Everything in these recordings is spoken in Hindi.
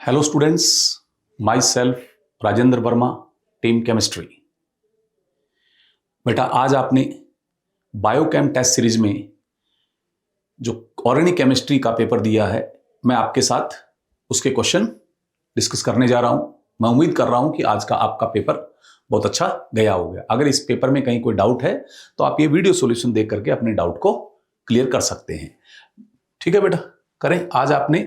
Hello students, my self Rajendra Verma, team chemistry. बेटा आज आपने बायोकेम टेस्ट सीरीज में जो ऑर्गेनिक केमिस्ट्री का पेपर दिया है, मैं आपके साथ उसके क्वेश्चन डिस्कस करने जा रहा हूं। मैं उम्मीद कर रहा हूं कि आज का आपका पेपर बहुत अच्छा गया होगा। अगर इस पेपर में कहीं कोई डाउट है तो आप ये वीडियो सॉल्यूशन देख करके अपने डाउट को क्लियर कर सकते हैं। ठीक है बेटा, करें। आज आपने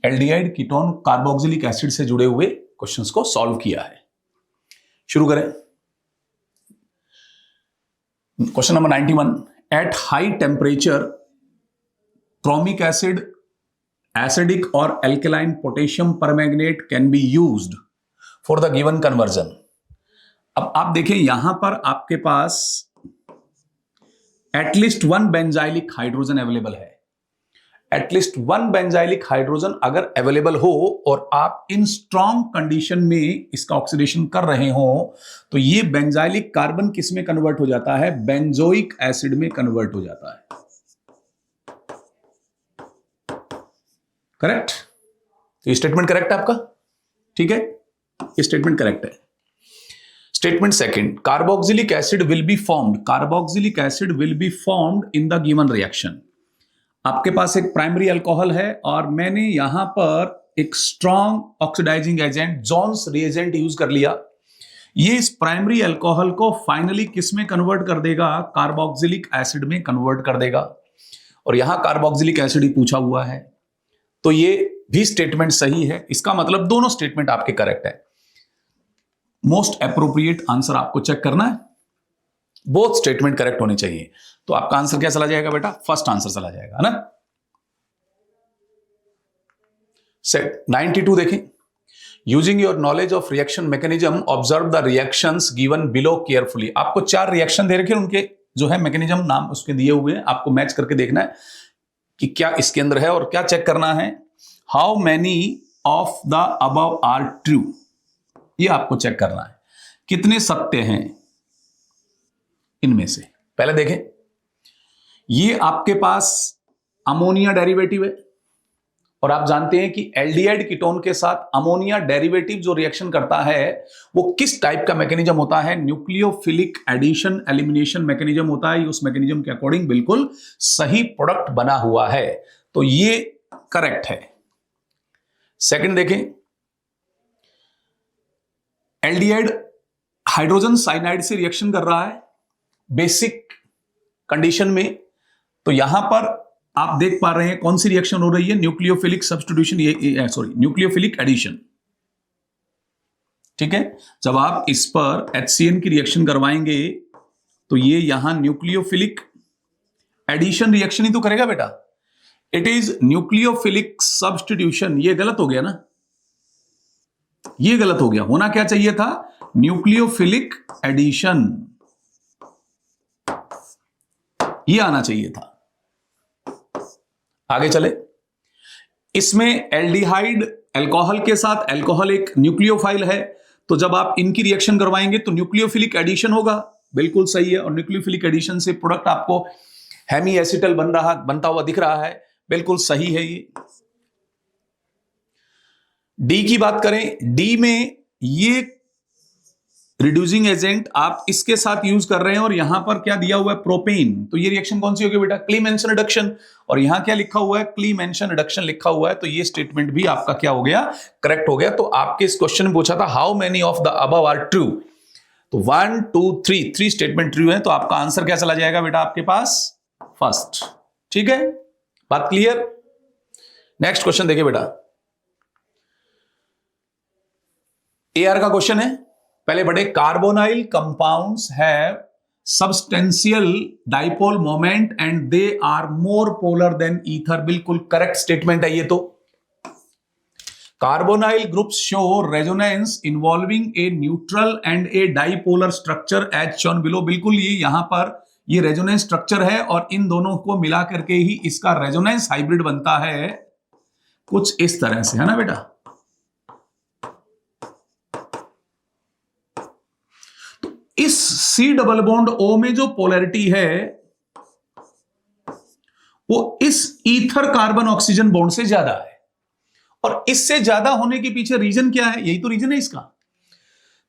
एल्डिहाइड, कीटोन, कार्बोक्सिलिक एसिड से जुड़े हुए क्वेश्चंस को सॉल्व किया है। शुरू करें। Question number 91, at high temperature chromic acid, acidic और alkaline potassium permanganate can be used for the given conversion. अब आप देखें, यहां पर आपके पास at least one benzylic hydrogen available है। एटलीस्ट वन बेंजाइलिक हाइड्रोजन अगर अवेलेबल हो और आप इन स्ट्रॉन्ग कंडीशन में इसका ऑक्सीडेशन कर रहे हो तो ये बेंजाइलिक कार्बन किस में कन्वर्ट हो जाता है? बेंजोइक एसिड में कन्वर्ट हो जाता है। करेक्ट? तो ये स्टेटमेंट करेक्ट है आपका? ठीक है, ये स्टेटमेंट करेक्ट है। Statement second, carboxylic acid will be formed. Carboxylic acid will be formed in the given reaction. आपके पास एक प्राइमरी अल्कोहल है और मैंने यहां पर एक strong oxidizing agent Jones reagent use कर लिया। ये इस प्राइमरी अल्कोहल को फाइनली किस में कन्वर्ट कर देगा? कार्बोक्सिलिक एसिड में कन्वर्ट कर देगा। और यहां कार्बोक्सिलिक एसिड ही पूछा हुआ है, तो ये भी स्टेटमेंट सही है। इसका मतलब दोनों स्टेटमेंट आपके करेक्ट है। मोस्ट एप्रोप्रिएट आंसर आपको चेक करना है, बोथ स्टेटमेंट करेक्ट होने चाहिए। तो आपका आंसर क्या चला जाएगा बेटा? फर्स्ट आंसर चला जाएगा ना। 92 देखें, using your knowledge of reaction mechanism observe the reactions given below carefully. आपको 4 रिएक्शन दे रखे, उनके जो है मैकेनिज्म नाम उसके दिए हुए हैं, आपको मैच करके देखना है कि क्या इसके अंदर है और क्या चेक करना है। How many of the above are true, ये आपको चेक करना है, कितने सत्य हैं इनमें से। पहले देखें, ये आपके पास अमोनिया डेरिवेटिव है और आप जानते हैं कि एल्डिहाइड कीटोन के साथ अमोनिया डेरिवेटिव जो रिएक्शन करता है वो किस टाइप का मैकेनिज्म होता है? न्यूक्लियोफिलिक एडिशन एलिमिनेशन मैकेनिज्म होता है। उस मैकेनिज्म के अकॉर्डिंग बिल्कुल सही प्रोडक्ट बना हुआ है, तो ये करेक्ट है। सेकंड देखें, एल्डिहाइड हाइड्रोजन साइनाइड से रिएक्शन कर रहा है बेसिक कंडीशन में, तो यहां पर आप देख पा रहे हैं कौन सी रिएक्शन हो रही है? Nucleophilic substitution, nucleophilic addition. ठीक है, जब आप इस पर HCN की रिएक्शन करवाएंगे तो ये यहां न्यूक्लियोफिलिक एडिशन रिएक्शन ही तो करेगा बेटा। It is nucleophilic substitution. ये गलत हो गया ना, ये गलत हो गया। होना क्या चाहिए था? न्यूक्लियोफिलिक एडिशन, ये आना चाहिए था। आगे चले, इसमें एल्डिहाइड अल्कोहल के साथ, अल्कोहल एक न्यूक्लियोफाइल है, तो जब आप इनकी रिएक्शन करवाएंगे तो न्यूक्लियोफिलिक एडिशन होगा। बिल्कुल सही है। और न्यूक्लियोफिलिक एडिशन से प्रोडक्ट आपको हेमी एसिटल बनता हुआ दिख रहा है, बिल्कुल सही है ये। डी की बात करें, डी में ये रिड्यूसिंग एजेंट आप इसके साथ यूज कर रहे हैं और यहां पर क्या दिया हुआ है? प्रोपेन। तो ये रिएक्शन कौन सी होगी बेटा? क्लीमेंशन रिडक्शन। और यहां क्या लिखा हुआ है? क्लीमेंशन रिडक्शन लिखा हुआ है। तो ये स्टेटमेंट भी आपका क्या हो गया? करेक्ट हो गया। तो आपके इस क्वेश्चन में पूछा था how many of the above are true, तो 1 2 3 स्टेटमेंट ट्रू है। तो आपका आंसर क्या चला जाएगा बेटा आपके पास? फर्स्ट। ठीक है, बात क्लियर। नेक्स्ट क्वेश्चन देखिए बेटा, AR का क्वेश्चन है। पहले बड़े, carbonyl compounds have substantial dipole moment and they are more polar than ether. बिल्कुल करेक्ट स्टेटमेंट है ये। तो carbonyl groups show resonance involving a neutral and a dipolar structure as shown below. बिल्कुल ये यहां पर ये रेजोनेंस स्ट्रक्चर है और इन दोनों को मिला करके ही इसका रेजोनेंस हाइब्रिड बनता है, कुछ इस तरह से, है ना बेटा। इस C डबल बॉन्ड O में जो पोलैरिटी है वो इस ईथर कार्बन ऑक्सीजन बॉन्ड से ज्यादा है और इससे ज्यादा होने के पीछे रीजन क्या है, यही तो रीजन है इसका।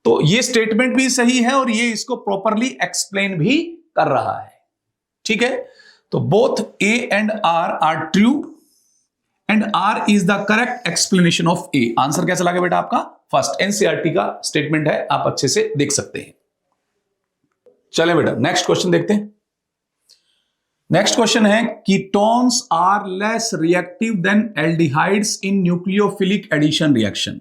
तो ये स्टेटमेंट भी सही है और ये इसको प्रॉपरली एक्सप्लेन भी कर रहा है, ठीक है। तो both A and R true and R is the correct explanation of A. Answer क्या चला गया बेटा आपका फर्स्ट, एनसीईआरटी का स्टेटमेंट है, आप अच्छे से देख सकते हैं। चले बेटा नेक्स्ट क्वेश्चन देखते हैं। नेक्स्ट क्वेश्चन है ketones are less reactive than aldehydes in nucleophilic addition reaction.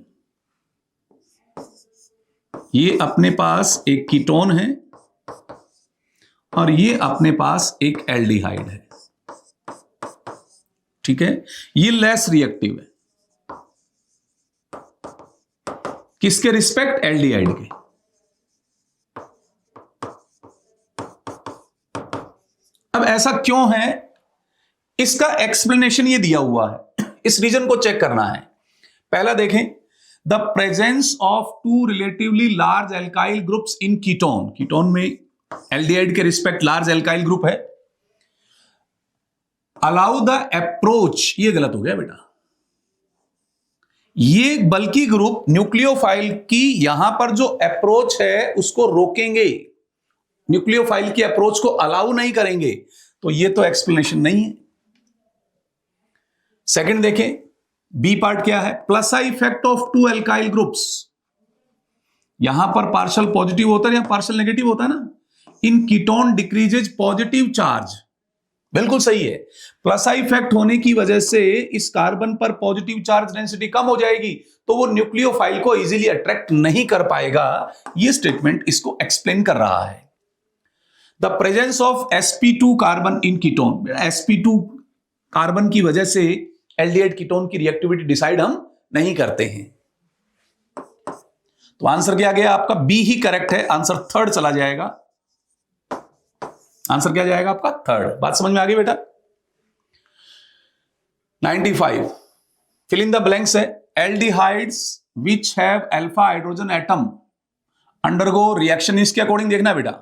ये अपने पास एक कीटोन है और ये अपने पास एक एल्डिहाइड है, ठीक है। ये लेस रिएक्टिव है किसके रिस्पेक्ट, एल्डिहाइड के। अब ऐसा क्यों है, इसका एक्सप्लेनेशन ये दिया हुआ है, इस रीजन को चेक करना है। पहला देखें, the presence of two relatively large alkyl groups in ketone. Ketone में एल्डिहाइड के रिस्पेक्ट लार्ज एल्काइल ग्रुप है। अलाउ द अप्रोच, ये गलत हो गया बेटा, ये बल्कि ग्रुप न्यूक्लियोफाइल की यहां पर जो अप्रोच है उसको रोकेंगे, न्यूक्लियोफाइल की अप्रोच को अलाउ नहीं करेंगे, तो ये तो एक्सप्लेनेशन नहीं है। सेकंड देखें, बी पार्ट क्या है, plus I effect of two alkyl groups. यहां पर पार्शियल पॉजिटिव होता है या पार्शियल नेगेटिव होता है ना, इन कीटोन डिक्रीजेज पॉजिटिव चार्ज, बिल्कुल सही है। प्लस आई इफेक्ट होने की वजह से इस कार्बन पर पॉजिटिव चार्ज डेंसिटी कम हो जाएगी, तो वो न्यूक्लियोफाइल को इजीली अट्रैक्ट नहीं कर पाएगा। ये स्टेटमेंट इसको एक्सप्लेन कर रहा है। The presence of sp2 carbon in ketone, sp2 carbon की वजह से एल्डिहाइड कीटोन की रिएक्टिविटी डिसाइड हम नहीं करते हैं। तो आंसर क्या गया आपका, बी ही करेक्ट है, आंसर थर्ड चला जाएगा। आंसर क्या जाएगा आपका थर्ड। बात समझ में आ गई बेटा। 95 फिल इन द ब्लैंक्स है, aldehydes which have alpha hydrogen atom undergo reaction, इसके अकॉर्डिंग देखना बेटा।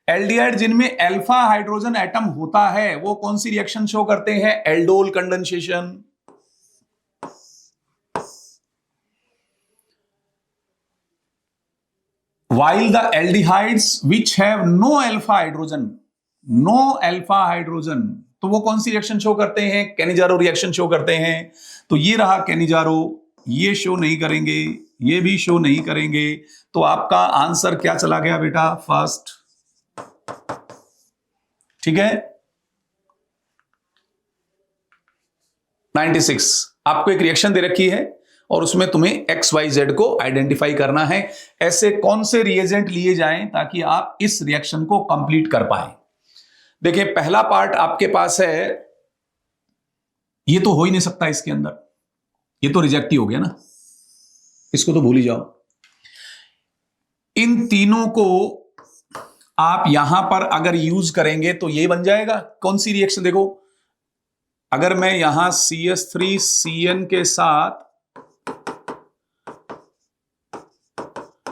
एल्डिहाइड जिनमें अल्फा हाइड्रोजन एटम होता है वो कौन सी रिएक्शन शो करते हैं, aldol condensation. while the aldehydes which have no alpha hydrogen, तो वो कौन सी रिएक्शन शो करते हैं, कैनिजारो रिएक्शन शो करते हैं। तो ये रहा कैनिजारो, ये शो नहीं करेंगे, ये भी शो नहीं करेंगे, तो आपका आंसर क्या चला गया बेटा फर्स्ट, ठीक है। 96 आपको एक रिएक्शन दे रखी है और उसमें तुम्हें XYZ को आइडेंटिफाई करना है, ऐसे कौन से रिएजेंट लिए जाएं ताकि आप इस रिएक्शन को कंप्लीट कर पाए। देखिए पहला पार्ट आपके पास है, ये तो हो ही नहीं सकता इसके अंदर, ये तो रिजेक्ट ही हो गया ना, इसको तो भूल ही जाओ। इन तीनों को आप यहां पर अगर यूज करेंगे तो ये बन जाएगा, कौन सी रिएक्शन, देखो अगर मैं यहां CH3CN के साथ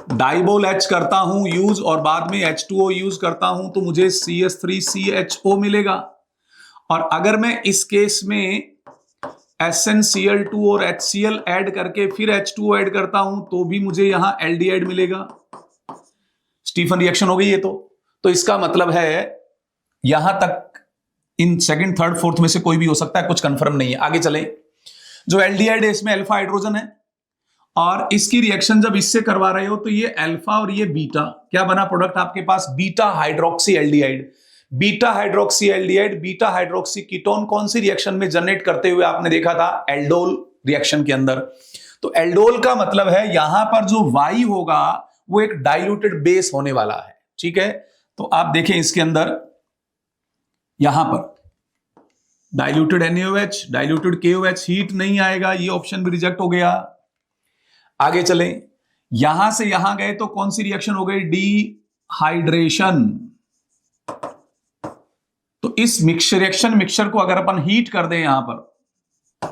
डाइबोल H करता हूं यूज और बाद में H2O यूज करता हूं तो मुझे CH3CHO मिलेगा। और अगर मैं इस केस में SnCl2 और HCl ऐड करके फिर H2O ऐड करता हूं तो भी मुझे यहां एल्डिहाइड मिलेगा। स्टीफन रिएक्शन हो गई ये तो इसका मतलब है यहां तक इन सेकंड थर्ड फोर्थ में से कोई भी हो सकता है, कुछ कंफर्म नहीं है। आगे चले, जो एल्डिहाइड है इसमें अल्फा हाइड्रोजन है और इसकी रिएक्शन जब इससे करवा रहे हो तो ये अल्फा और ये बीटा, क्या बना प्रोडक्ट आपके पास, beta hydroxy aldehyde. Beta hydroxy aldehyde, beta hydroxy ketone कौन सी रिएक्शन में जनरेट करते हुए आपने देखा था, एल्डोल रिएक्शन के अंदर। तो एल्डोल का मतलब है यहां पर जो Y होगा वो एक डाइल्यूटेड बेस होने वाला है, ठीक है। तो आप देखें इसके अंदर यहां पर diluted NaOH, diluted KOH, heat नहीं आएगा, ये ऑप्शन भी रिजेक्ट हो गया। आगे चलें, यहां से यहां गए तो कौन सी रिएक्शन हो गई, डिहाइड्रेशन। तो इस मिक्सचर को अगर अपन हीट कर दें यहां पर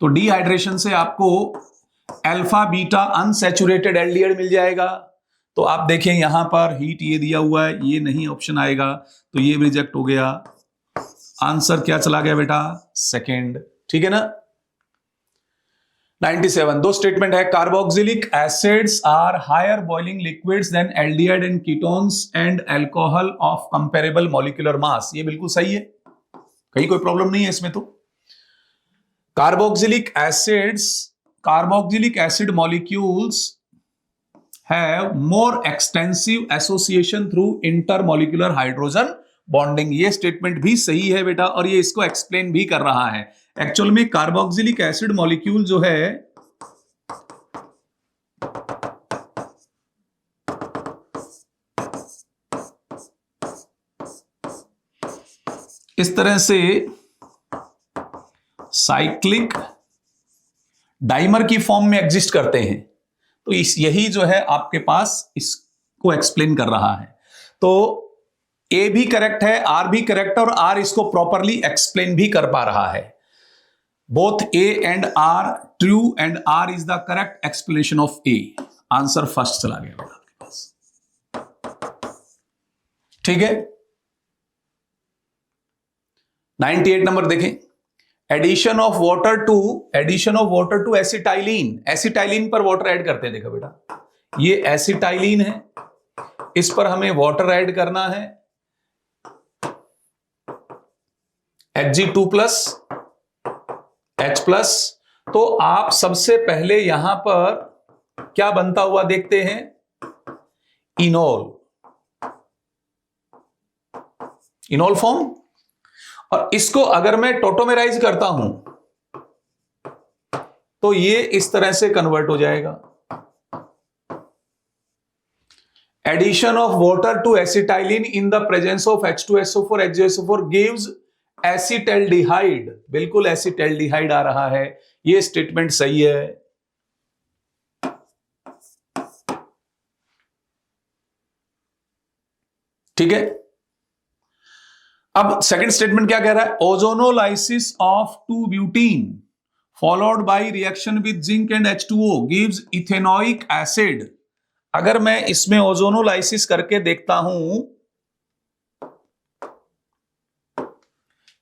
तो डिहाइड्रेशन से आपको अल्फा बीटा अनसैचुरेटेड एल्डिहाइड मिल जाएगा। तो आप देखें यहां पर हीट ये दिया हुआ है, ये नहीं ऑप्शन आएगा, तो ये रिजेक्ट हो गया। आंसर क्या चला गया बेटा, सेकंड, ठीक है ना। 97 दो स्टेटमेंट है, carboxylic acids are higher boiling liquids than aldehyde and ketones and alcohol of comparable molecular mass. ये बिल्कुल सही है, कहीं कोई प्रॉब्लम नहीं है इसमें। तो carboxylic acid molecules have more extensive association through intermolecular hydrogen bonding. ये स्टेटमेंट भी सही है बेटा, और ये इसको एक्सप्लेन भी कर रहा है। एक्चुअल में कार्बोक्सिलिक एसिड मॉलिक्यूल जो है इस तरह से साइक्लिक डाइमर की फॉर्म में एग्जिस्ट करते हैं। तो यही जो है आपके पास इसको एक्सप्लेन कर रहा है। तो ए भी करेक्ट है, आर भी करेक्ट है, और आर इसको प्रॉपरली एक्सप्लेन भी कर पा रहा है। Both A and R true and R is the correct explanation of A. Answer first चला गया बेटा आपके पास। ठीक है, 98 नंबर देखें, addition of water to acetylene. Acetylene पर वाटर ऐड करते हैं, देखो बेटा ये एसिटाइलिन है, इस पर हमें वाटर ऐड करना है, Hg2+ H+। तो आप सबसे पहले यहां पर क्या बनता हुआ देखते हैं, इनोल फॉर्म। और इसको अगर मैं टोटोमेराइज करता हूं तो ये इस तरह से कन्वर्ट हो जाएगा। Addition of water to acetylene in the presence of H2SO4 HgSO4 gives acetaldehyde. बिल्कुल एसिटल्डिहाइड आ रहा है, ये स्टेटमेंट सही है। ठीक है, अब सेकंड स्टेटमेंट क्या कह रहा है, ozonolysis of two butene followed by reaction with zinc and H2O gives ethanoic acid. अगर मैं इसमें ओजोनोलाइसिस करके देखता हूं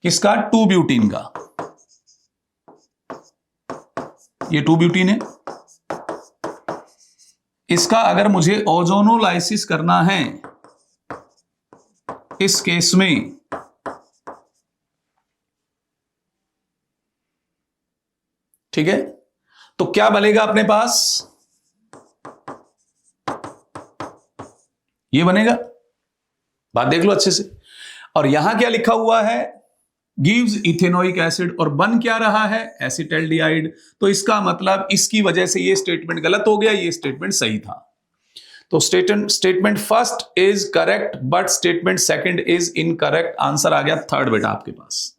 किसका, 2-ब्यूटीन का, ये 2-ब्यूटीन है, इसका अगर मुझे ओजोनोलाइसिस करना है इस केस में, ठीक है, तो क्या बनेगा अपने पास, ये बनेगा। बात देख लो अच्छे से। और यहां क्या लिखा हुआ है, गिव्स इथेनोइक एसिड, और बन क्या रहा है, एसिटल्डिहाइड। तो इसका मतलब इसकी वजह से ये स्टेटमेंट गलत हो गया, ये स्टेटमेंट सही था। तो statement first is correct but statement second is incorrect. Answer आ गया थर्ड बेटा आपके पास।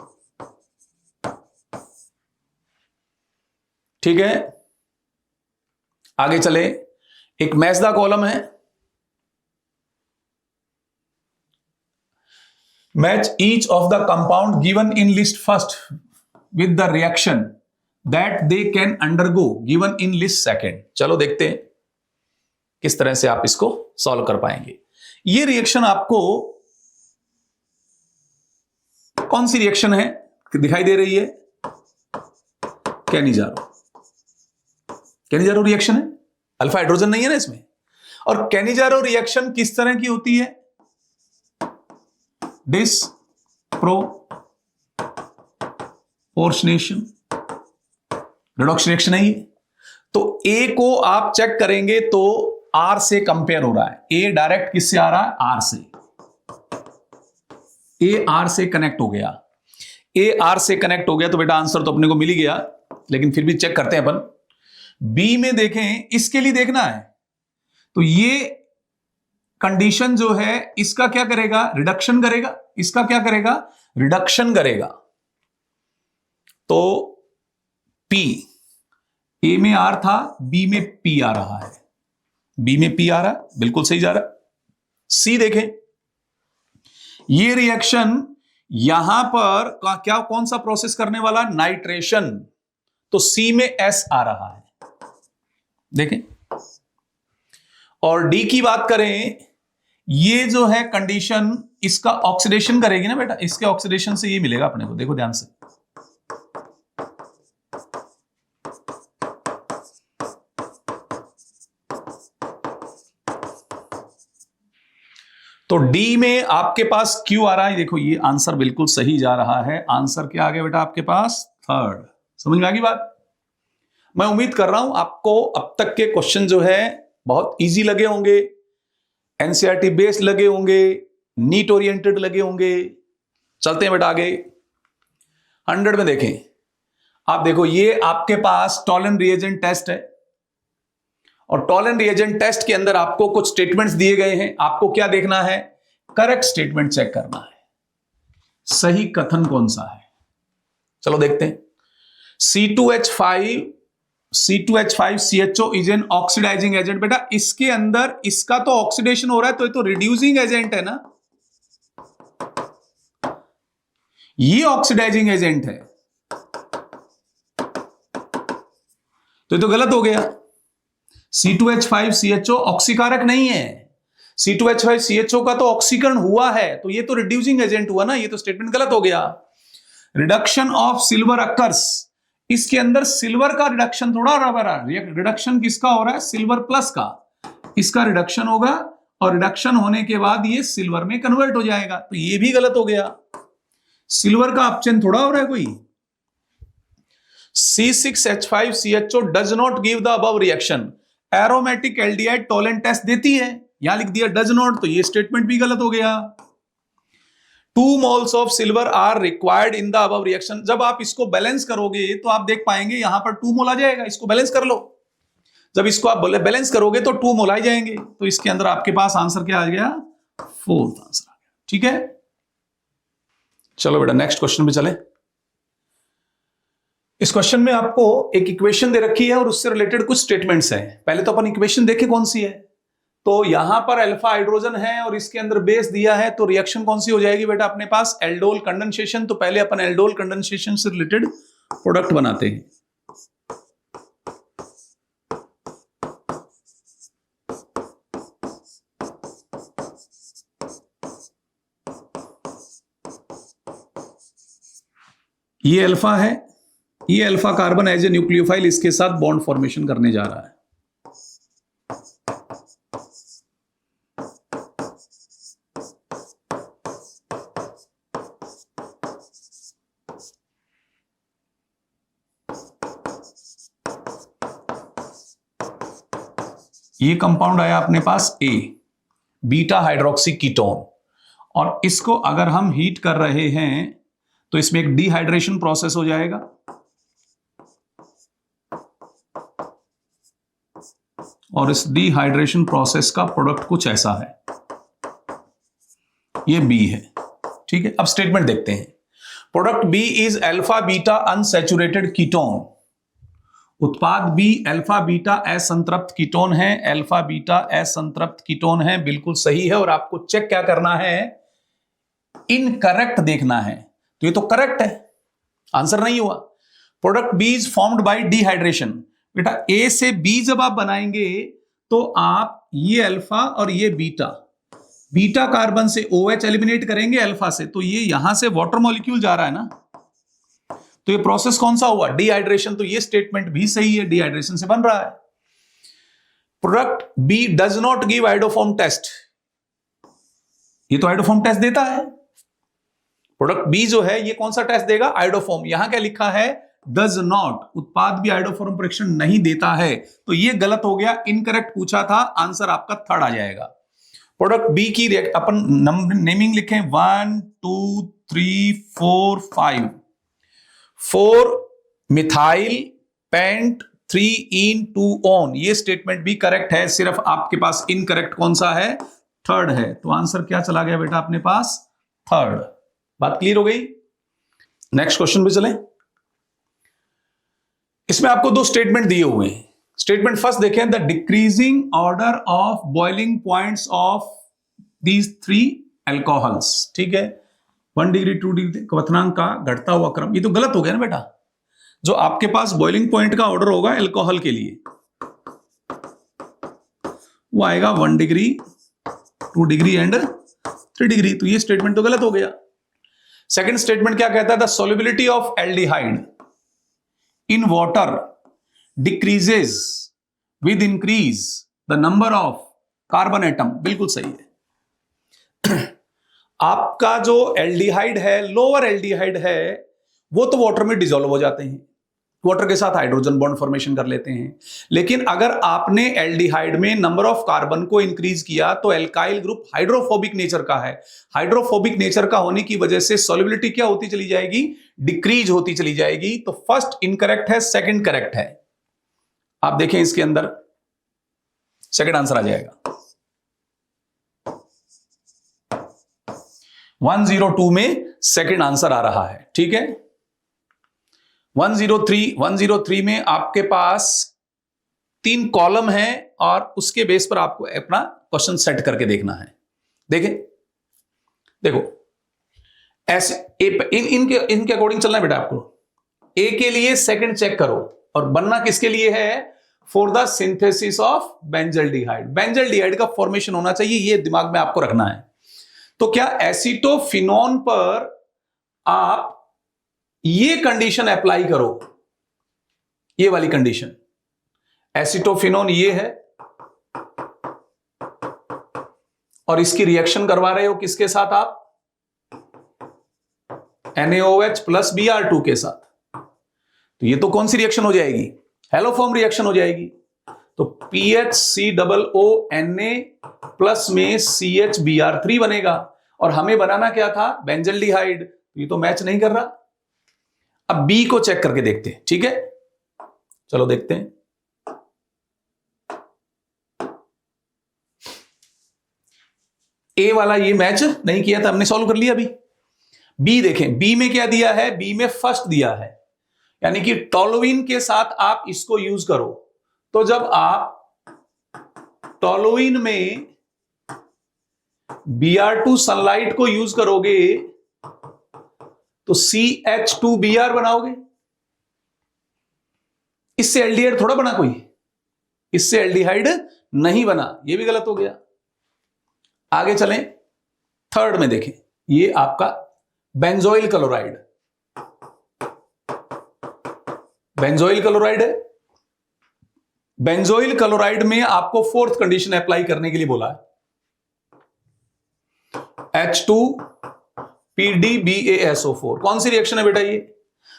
ठीक है, आगे चले। एक मैच द कॉलम है, match each of the compound given in list first with the reaction that they can undergo given in list second. चलो देखते हैं किस तरह से आप इसको सॉल्व कर पाएंगे। ये रिएक्शन आपको कौन सी रिएक्शन है दिखाई दे रही है, कैनिजारो रिएक्शन है, अल्फा हाइड्रोजन नहीं है ना इसमें। और कैनिजारो रिएक्शन किस तरह की होती है, डिस्प्रोपोर्शनेशन रिडक्शन रिएक्शन है ये। तो ए को आप चेक करेंगे तो आर से कंपेयर हो रहा है, ए डायरेक्ट किससे आ रहा है, आर से, ए आर से कनेक्ट हो गया, ए आर से कनेक्ट हो गया तो बेटा आंसर तो अपने को मिल ही गया। लेकिन फिर भी चेक करते हैं अपन, बी में देखें, इसके लिए देखना है। तो ये कंडीशन जो है इसका क्या करेगा, रिडक्शन करेगा, इसका क्या करेगा, रिडक्शन करेगा। तो पी, ए में आर था, बी में पी आ रहा है, बी में पी आ रहा है, बिल्कुल सही जा रहा है। सी देखें, ये रिएक्शन यहां पर क्या, कौन सा प्रोसेस करने वाला, नाइट्रेशन। तो सी में एस आ रहा है, देखें। और डी की बात करें, ये जो है कंडीशन इसका ऑक्सीडेशन करेगी ना बेटा, इसके ऑक्सीडेशन से ये मिलेगा अपने को, देखो ध्यान से। तो डी में आपके पास क्यू आ रहा है, देखो ये आंसर बिल्कुल सही जा रहा है। आंसर क्या आ गया बेटा आपके पास? थर्ड। समझ में आ गई बात? मैं उम्मीद कर रहा हूं आपको अब तक के क्वेश्चन जो है बहुत इजी लगे होंगे, एनसीईआरटी बेस्ड लगे होंगे, नीट ओरिएंटेड लगे होंगे। चलते हैं बेटा आगे। 100 में देखें आप, देखो ये आपके पास टॉलन रिएजेंट टेस्ट है और टॉलन रिएजेंट टेस्ट के अंदर आपको कुछ स्टेटमेंट्स दिए गए हैं। आपको क्या देखना है? करेक्ट स्टेटमेंट चेक करना है, सही कथन कौन सा है। चलो देखते हैं। C2H5CHO is an oxidising agent. बेटा इसके अंदर इसका तो ऑक्सीडेशन हो रहा है, तो ये तो रिड्यूसिंग एजेंट है ना, ये ऑक्सीडाइजिंग एजेंट है, तो ये तो गलत हो गया। C2H5CHO ऑक्सीकारक नहीं है, C2H5CHO का तो ऑक्सीकरण हुआ है, तो ये तो रिड्यूसिंग एजेंट हुआ ना, ये तो स्टेटमेंट गलत हो गया। रिडक्शन ऑफ सिल्वर अकर्स, इसके अंदर सिल्वर का रिडक्शन थोड़ा हो रहा है, रिडक्शन किसका हो रहा है? सिल्वर प्लस का, इसका रिडक्शन होगा और रिडक्शन होने के बाद ये सिल्वर में कन्वर्ट हो जाएगा, तो ये भी गलत हो गया। सिल्वर का अपचयन थोड़ा हो रहा है कोई। C6H5CHO does not give the above reaction. Aromatic aldehyde Tollens test देती है, यहां लिख दिया डज नॉट, तो ये स्टेटमेंट भी गलत हो गया। 2 moles of silver are required in the above reaction. जब आप इसको बैलेंस करोगे तो आप देख पाएंगे यहां पर 2 मोल आ जाएगा। इसको बैलेंस कर लो, जब इसको आप बैलेंस करोगे तो 2 मोल आ जाएंगे, तो इसके अंदर आपके पास आंसर क्या आ गया? 4th आंसर आ गया। ठीक है, चलो बेटा नेक्स्ट क्वेश्चन पे चले। इस क्वेश्चन में आपको एक इक्वेशन दे रखी है और उससे रिलेटेड कुछ स्टेटमेंट्स हैं। पहले तो अपन इक्वेशन देखें कौन सी है। तो यहां पर अल्फा हाइड्रोजन है और इसके अंदर बेस दिया है, तो रिएक्शन कौन सी हो जाएगी बेटा अपने पास? Aldol condensation. तो पहले अपन एल्डोल कंडेंसेशन से रिलेटेड प्रोडक्ट बनाते हैं। ये अल्फा है, ये alpha carbon as a nucleophile इसके साथ बॉन्ड फॉर्मेशन करने जा रहा है। ये कंपाउंड आया अपने पास ए, बीटा हाइड्रोक्सी कीटोन, और इसको अगर हम हीट कर रहे हैं तो इसमें एक डिहाइड्रेशन प्रोसेस हो जाएगा, और इस डिहाइड्रेशन प्रोसेस का प्रोडक्ट कुछ ऐसा है, ये बी है। ठीक है, अब स्टेटमेंट देखते हैं। Product B is alpha beta unsaturated ketone. उत्पाद बी अल्फा बीटा असंतृप्त कीटोन है, अल्फा बीटा असंतृप्त कीटोन है, बिल्कुल सही है। और आपको चेक क्या करना है? इनकरेक्ट देखना है। तो ये तो करेक्ट है, आंसर नहीं हुआ। Product B is formed by dehydration. बेटा ए से बी जब आप बनाएंगे तो आप ये अल्फा और ये बीटा, बीटा कार्बन से OH एलिमिनेट करेंगे अल्फा से, तो ये यहां से वाटर मॉलिक्यूल जा रहा है ना, तो ये प्रोसेस कौन सा हुआ? डिहाइड्रेशन। तो ये स्टेटमेंट भी सही है, डिहाइड्रेशन से बन रहा है। Product B does not give iodoform test, ये तो आइडोफॉर्म टेस्ट देता है। प्रोडक्ट बी जो है ये कौन सा टेस्ट देगा? आइडोफॉर्म। यहां क्या लिखा है? Does not. उत्पाद भी आइडोफॉर्म परीक्षण नहीं देता है, तो ये गलत हो गया, इनकरेक्ट पूछा था, आंसर आपका थर्ड आ जाएगा। प्रोडक्ट बी की अपन नेमिंग लिखें 1 2 3 4 5, 4 मिथाइल पेंट 3 इन 2 ऑन, ये स्टेटमेंट भी करेक्ट है, सिर्फ आपके पास इनकरेक्ट कौन सा है? थर्ड है। तो आंसर क्या चला गया बेटा अपने पास? थर्ड। बात क्लियर हो गई? नेक्स्ट क्वेश्चन पे चलें। इसमें आपको 2 स्टेटमेंट दिए हुए हैं। स्टेटमेंट फर्स्ट देखें, the decreasing order of boiling points of these 3 alcohols. ठीक है, 1 डिग्री 2 डिग्री क्वथनांक का घटता हुआ क्रम, ये तो गलत हो गया ना बेटा। जो आपके पास बॉइलिंग पॉइंट का ऑर्डर होगा अल्कोहल के लिए, वो आएगा 1 डिग्री 2 डिग्री एंड 3 डिग्री, तो ये स्टेटमेंट तो गलत हो गया। सेकंड स्टेटमेंट क्या कहता है? The solubility of aldehyde in water decreases with increase the number of carbon atom, बिल्कुल सही है। आपका जो एल्डिहाइड है, लोअर एल्डिहाइड है, वो तो वाटर में डिसॉल्व हो जाते हैं, वाटर के साथ हाइड्रोजन बॉन्ड फॉर्मेशन कर लेते हैं। लेकिन अगर आपने एल्डिहाइड में नंबर ऑफ कार्बन को इंक्रीज किया तो एल्काइल ग्रुप हाइड्रोफोबिक नेचर का है। हाइड्रोफोबिक नेचर का होने की वजह से सॉल्युबिलिटी क्या होती चली जाएगी, डिक्रीज होती चली जाएगी। तो फर्स्ट इनकरेक्ट है, सेकंड करेक्ट है। आप देखें इसके अंदर सेकंड आंसर आ जाएगा। 102 में सेकंड आंसर आ रहा है, ठीक है। 103 में आपके पास 3 कॉलम है और उसके बेस पर आपको अपना क्वेश्चन सेट करके देखना है। देखें, देखो ऐसे इनके अकॉर्डिंग चलना है बेटा आपको। ए के लिए सेकंड चेक करो, और बनना किसके लिए है, for the synthesis of benzaldehyde. Benzaldehyde का फॉर्मेशन होना चाहिए, ये दिमाग में आपको रखना है। तो क्या एसीटोफिनोन पर आप ये कंडीशन अप्लाई करो, ये वाली कंडीशन, एसीटोफिनोन ये है और इसकी रिएक्शन करवा रहे हो किसके साथ आप, NaOH प्लस Br2 के साथ। तो ये तो कौन सी रिएक्शन हो जाएगी, हेलोफॉर्म रिएक्शन हो जाएगी। तो PHCOONA प्लस में CHBr3 बनेगा, और हमें बनाना क्या था, बेंजल्डिहाइड। ये तो मैच नहीं कर रहा। अब बी को चेक करके देखते हैं, ठीक है, चलो देखते हैं। ए वाला ये मैच नहीं किया था, हमने सॉल्व कर लिया। अभी बी देखें, बी में क्या दिया है, बी में फर्स्ट दिया है, यानी कि टोलुइन के साथ आप इसको यूज करो। तो जब आप टोलुइन में Br2 सनलाइट को यूज करोगे तो CH2Br बनाओगे। इससे एल्डिहाइड थोड़ा बना कोई, इससे एल्डिहाइड नहीं बना, ये भी गलत हो गया। आगे चलें, थर्ड में देखें, ये आपका बेंजोइल क्लोराइड, बेंजोइल क्लोराइड है। बेंजोइल क्लोराइड में आपको फोर्थ कंडीशन अप्लाई करने के लिए बोला है, H2PdBaSO4। कौन सी रिएक्शन है बेटा, ये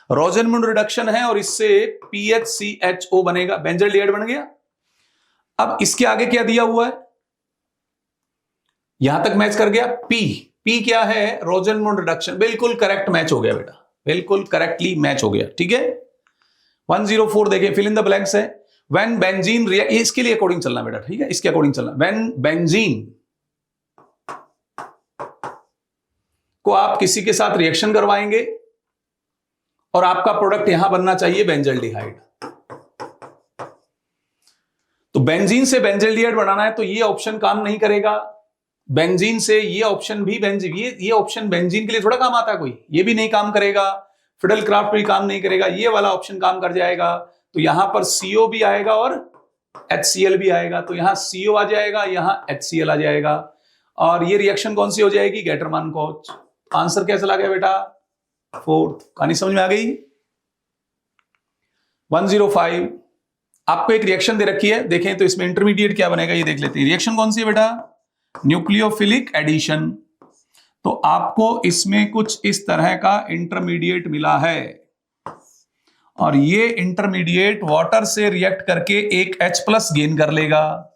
रोजेनमुंड रिडक्शन है, और इससे PHCHO बनेगा, बेंजल्डिहाइड बन गया। अब इसके आगे क्या दिया हुआ है, यहां तक मैच कर गया। P क्या है, रोजेनमुंड रिडक्शन, बिल्कुल करेक्ट मैच हो गया बेटा, बिल्कुल करेक्टली मैच हो गया, ठीक है। 104 देखें, फिल इन द ब्लैंक्स है। व्हेन बेंजीन रिएक्ट, इसके लिए अकॉर्डिंग चलना बेटा, ठीक है, इसके अकॉर्डिंग चलना। व्हेन बेंजीन को आप किसी के साथ रिएक्शन करवाएंगे और आपका प्रोडक्ट यहां बनना चाहिए बेंजल्डिहाइड। तो बेंजीन से बेंजल्डिहाइड बनाना है तो ये ऑप्शन काम नहीं करेगा। बेंजीन से ये ऑप्शन भी ये ऑप्शन बेंजीन के लिए थोड़ा काम आता है कोई, ये भी नहीं काम करेगा। फिडल क्राफ्ट भी काम नहीं करेगा, ये वाला ऑप्शन काम कर जाएगा। तो यहां पर CO भी आएगा और HCl भी आएगा। तो यहां CO आ जाएगा, यहां HCl आ जाएगा, और ये रिएक्शन कौन सी हो जाएगी, गेटरमान कोच। आंसर क्या चला गया बेटा, फोर्थ। कहानी समझ में आ गई। 105 आपको एक रिएक्शन दे रखी है, देखें तो इसमें इंटरमीडिएट क्या बनेगा ये देख लेते हैं। रिएक्शन कौन सी है बेटा, न्यूक्लियोफिलिक एडिशन। तो आपको इसमें कुछ इस तरह का इंटरमीडिएट मिला है, और ये इंटरमीडिएट वाटर से रिएक्ट करके एक H+ गेन कर लेगा।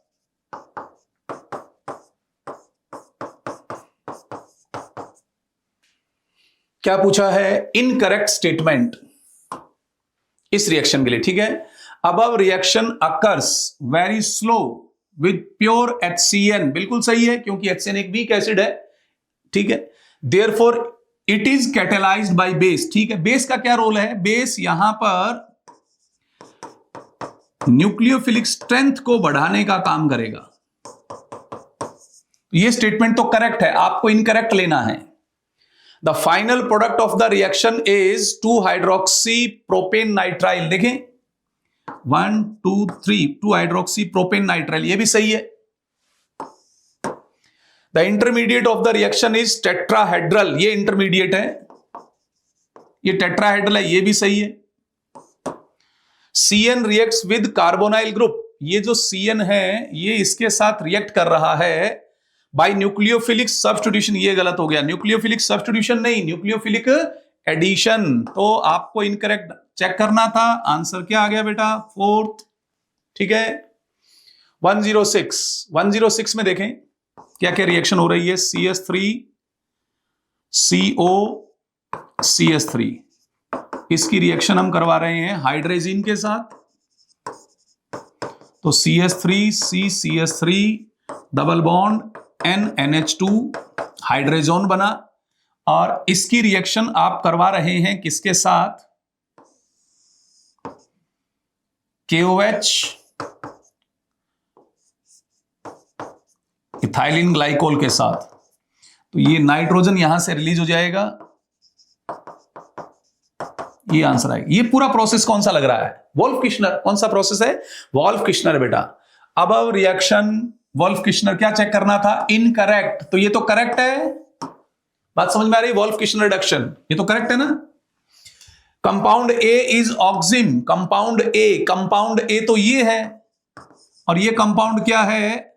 क्या पूछा है, इनकरेक्ट स्टेटमेंट इस रिएक्शन के लिए, ठीक है। अब reaction occurs very slow with pure HCN, बिल्कुल सही है क्योंकि HCN एक वीक एसिड है, ठीक है। Therefore it is catalysed by base, ठीक है। बेस का क्या रोल है, बेस यहां पर न्यूक्लियोफिलिक स्ट्रेंथ को बढ़ाने का काम करेगा। ये स्टेटमेंट तो करेक्ट है, आपको इनकरेक्ट लेना है। The final product of the reaction is two hydroxypropane nitrile. देखें 1 2 3 2-हाइड्रोक्सीप्रोपेन नाइट्राइल, ये भी सही है। The intermediate of the reaction is tetrahedral, ये इंटरमीडिएट है, ये टेट्राहेड्रल है, ये भी सही है। CN reacts with carbonyl group, ये जो CN है ये इसके साथ रिएक्ट कर रहा है, बाय न्यूक्लियोफिलिक सब्स्टिट्यूशन, ये गलत हो गया, न्यूक्लियोफिलिक सब्स्टिट्यूशन नहीं, न्यूक्लियोफिलिक एडिशन। तो आपको इनकरेक्ट चेक करना था। आंसर क्या आ गया बेटा? फोर्थ। ठीक है। 106 में देखें क्या क्या रिएक्शन हो रही है। CH3 CO CH3, इसकी रिएक्शन हम करवा रहे हैं हाइड्रोजन के साथ। तो CH3 CH3 double bond NH2 hydrogen बना, और इसकी रिएक्शन आप करवा रहे हैं किसके साथ? KOH इथाइलिन ग्लाइकोल के साथ। तो ये नाइट्रोजन यहां से रिलीज हो जाएगा, ये आंसर आएगा। ये पूरा प्रोसेस कौन सा लग रहा है? Wolff Kishner. कौन सा प्रोसेस है? वोल्फ किश्नर बेटा। अब रिएक्शन वोल्फ किश्नर क्या चेक करना था? इनकरेक्ट। तो ये तो करेक्ट है, बात समझ में आ रही? वोल्फ किश्नर रिडक्शन, ये तो करेक्ट है ना। Compound A is oxime, compound A तो ये है, और ये कंपाउंड क्या है?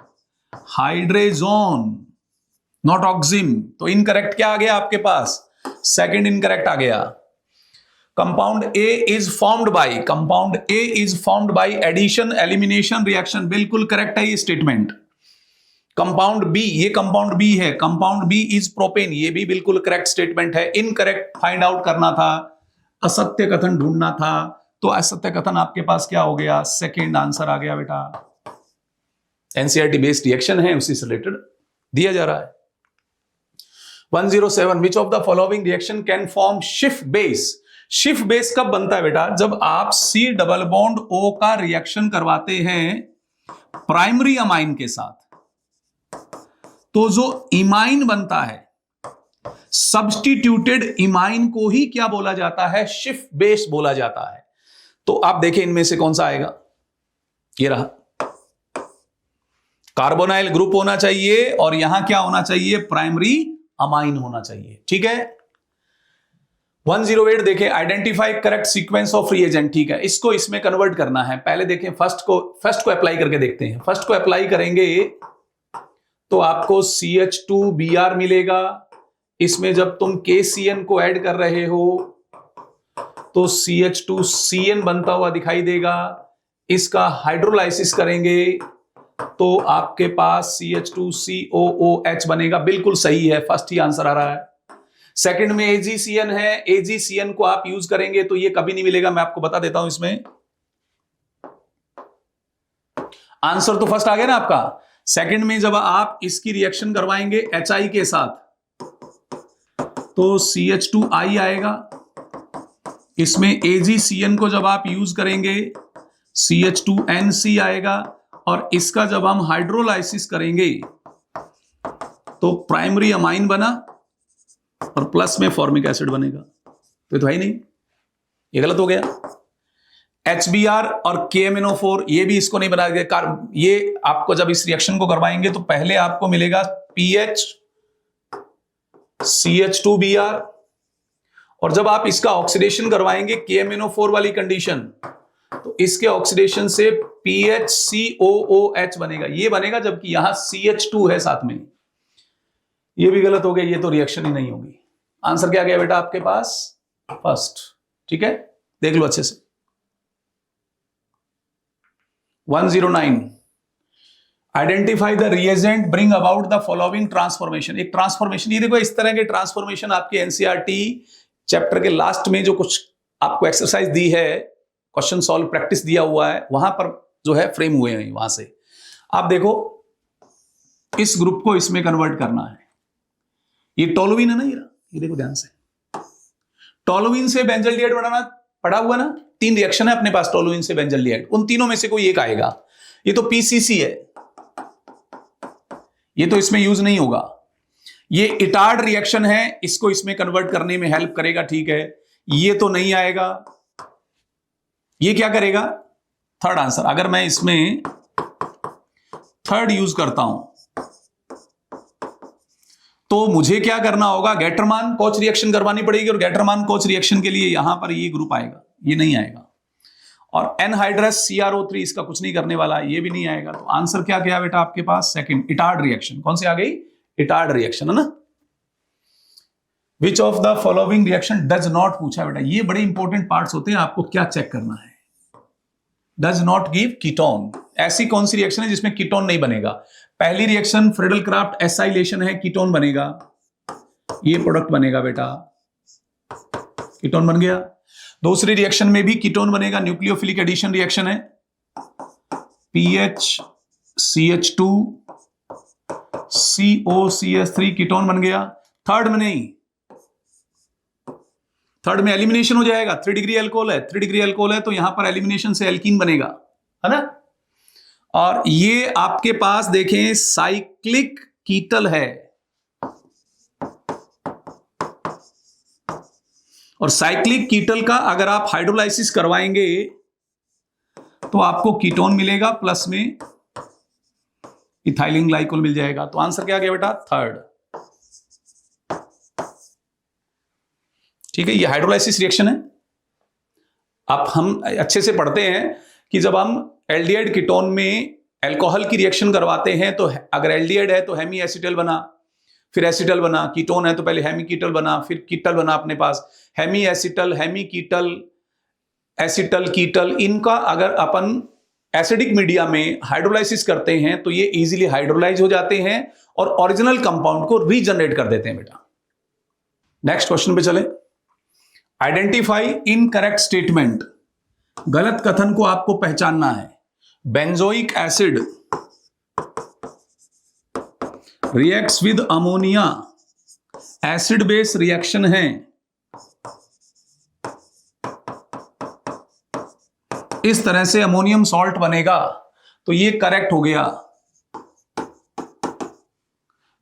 Hydrogen, not oxime. तो इनकरेक्ट क्या आ गया आपके पास? सेकंड इनकरेक्ट आ गया। Compound A is formed by addition elimination reaction, बिल्कुल करेक्ट है ये स्टेटमेंट। कंपाउंड बी, ये कंपाउंड बी है, कंपाउंड बी इज प्रोपेन, ये भी बिल्कुल करेक्ट स्टेटमेंट है। इनकरेक्ट फाइंड आउट करना था, असत्य कथन ढूंढना था। तो असत्य कथन आपके पास क्या हो गया? सेकेंड आंसर आ गया बेटा। एनसीईआरटी बेस्ड रिएक्शन है, उसी से रिलेटेड दिया जा रहा है। 107, विच of the following reaction can form shift base? Shift base कब बनता है बेटा? जब आप C डबल बॉन्ड O का रिएक्शन करवाते हैं प्राइमरी अमाइन के साथ, तो जो इमाइन बनता है, सब्स्टिट्यूटेड इमाइन को ही क्या बोला जाता है? शिफ्ट बेस बोला जाता है। तो आप देखें इनमें से कौन सा आएगा। ये रहा, कार्बोनाइल ग्रुप होना चाहिए, और यहां क्या होना चाहिए? प्राइमरी अमाइन होना चाहिए। ठीक है। 108 देखें, identify correct sequence of reagent. ठीक है, इसको इसमें कन्वर्ट करना है। पहले देखें फर्स्ट को अप्लाई करके देखते हैं। फर्स्ट को अप्लाई करेंगे तो आपको CH2Br मिलेगा। इसमें जब तुम KCN को ऐड कर रहे हो तो CH2CN बनता हुआ दिखाई देगा। इसका हाइड्रोलाइसिस करेंगे तो आपके पास CH2COOH बनेगा। बिल्कुल सही है, फर्स्ट ही आंसर आ रहा है। सेकंड में AgCN है, AgCN को आप यूज करेंगे तो ये कभी नहीं मिलेगा, मैं आपको बता देता हूं। इसमें आंसर तो फर्स्ट आ गया ना आपका। सेकंड में जब आप इसकी रिएक्शन करवाएंगे HI के साथ तो CH2I आएगा। इसमें AgCN को जब आप यूज करेंगे CH2NC आएगा, और इसका जब हम हाइड्रोलाइसिस करेंगे तो प्राइमरी अमाइन बना और प्लस में फॉर्मिक एसिड बनेगा। तो है ही नहीं, ये गलत हो गया। HBr और KMNO4 ये भी इसको नहीं बना गया। ये आपको जब इस रिएक्शन को करवाएंगे तो पहले आपको मिलेगा PH CH2Br, और जब आप इसका ऑक्सीडेशन करवाएंगे KMNO4 वाली कंडीशन, तो इसके ऑक्सीडेशन से PHCOOH बनेगा। ये बनेगा, जबकि यहां CH2 है साथ में। ये भी गलत हो गया, ये तो रिएक्शन ही नहीं होगी। आंसर क्या गया बेटा आपके पास? फर्स्ट। ठीक है, देख लो अच्छे से। 109, identify the reagent bring about the following transformation. एक ट्रांसफॉर्मेशन, ये देखो इस तरह के ट्रांसफॉर्मेशन आपके एनसीईआरटी चैप्टर के लास्ट में जो कुछ आपको एक्सरसाइज दी है, क्वेश्चन सॉल्व प्रैक्टिस दिया हुआ है, वहां पर जो है फ्रेम हुए हैं। वहां से आप देखो, इस ग्रुप को इसमें कन्वर्ट करना है। ये टोलुइन है ना, ये देखो ध्यान से, टोलुइन से बेंजल्डिहाइड बनाना पड़ा हुआ ना। 3 रिएक्शन है अपने पास टोलुइन से बेंजल्डिहाइड, उन तीनों में से कोई एक आएगा। ये तो PCC है, ये तो इसमें यूज नहीं होगा। ये इटार्ड रिएक्शन है, इसको इसमें कन्वर्ट करने में हेल्प करेगा। ठीक है, ये तो नहीं आएगा। ये क्या करेगा? Third answer. अगर मैं इसमें थर्ड यूज करता हूं तो मुझे क्या करना होगा? गैटरमान कोच रिएक्शन करवानी पड़ेगी, और गैटरमान कोच रिएक्शन के लिए यहां पर ये ग्रुप आएगा, ये नहीं आएगा। और एनहाइड्रस CrO3 इसका कुछ नहीं करने वाला, ये भी नहीं आएगा। तो आंसर क्या गया बेटा आपके पास? Second, Etard reaction. कौन सी आ गई? इटार्ड रिएक्शन, है ना। विच of the following reaction does not पूछा बेटा, ये बड़े इंपॉर्टेंट पार्ट्स होते हैं, आपको क्या चेक करना है। डज नॉट गिव कीटोन, ऐसी कौन सी रिएक्शन है जिसमें कीटोन नहीं बनेगा? पहली रिएक्शन फ्रीडल क्राफ्ट एसाइलेशन है, कीटोन बनेगा, ये प्रोडक्ट बनेगा बेटा, कीटोन बन गया। दूसरी रिएक्शन में भी कीटोन बनेगा, न्यूक्लियोफिलिक एडिशन रिएक्शन है, PHCH2 COCH3 कीटोन बन गया। थर्ड में नहीं, थर्ड में एलिमिनेशन हो जाएगा, 3 डिग्री अल्कोहल है, 3 डिग्री अल्कोहल है तो यहां पर एलिमिनेशन से एल्कीन बनेगा, है ना। और ये आपके पास देखें साइक्लिक कीटल है, और साइक्लिक कीटल का अगर आप हाइड्रोलाइसिस करवाएंगे तो आपको कीटोन मिलेगा, प्लस में इथाइलिन ग्लाइकोल मिल जाएगा। तो आंसर क्या गया बेटा? थर्ड। ठीक है, ये हाइड्रोलाइसिस रिएक्शन है। अब हम अच्छे से पढ़ते हैं कि जब हम एल्डिहाइड कीटोन में अल्कोहल की रिएक्शन करवाते हैं तो अगर एल्डिहाइड है तो हेमी एसिटल बना, फिर एसिटल बना, कीटोन है तो पहले हेमी कीटल बना, फिर कीटल बना अपने पास, हेमी एसिटल, हेमी कीटल, एसिटल कीटल। इनका अगर अपन एसिडिक मीडिया में हाइड्रोलाइसिस करते हैं तो ये इजीली हाइड्रोलाइज हो जाते हैं और ओरिजिनल कंपाउंड को रीजनरेट कर देते हैं बेटा। नेक्स्ट क्वेश्चन पे चले। आइडेंटिफाई इनकरेक्ट स्टेटमेंट, गलत कथन को आपको पहचानना है। Benzoic acid reacts with ammonia, acid base reaction है, इस तरह से अमोनियम सॉल्ट बनेगा, तो ये करेक्ट हो गया।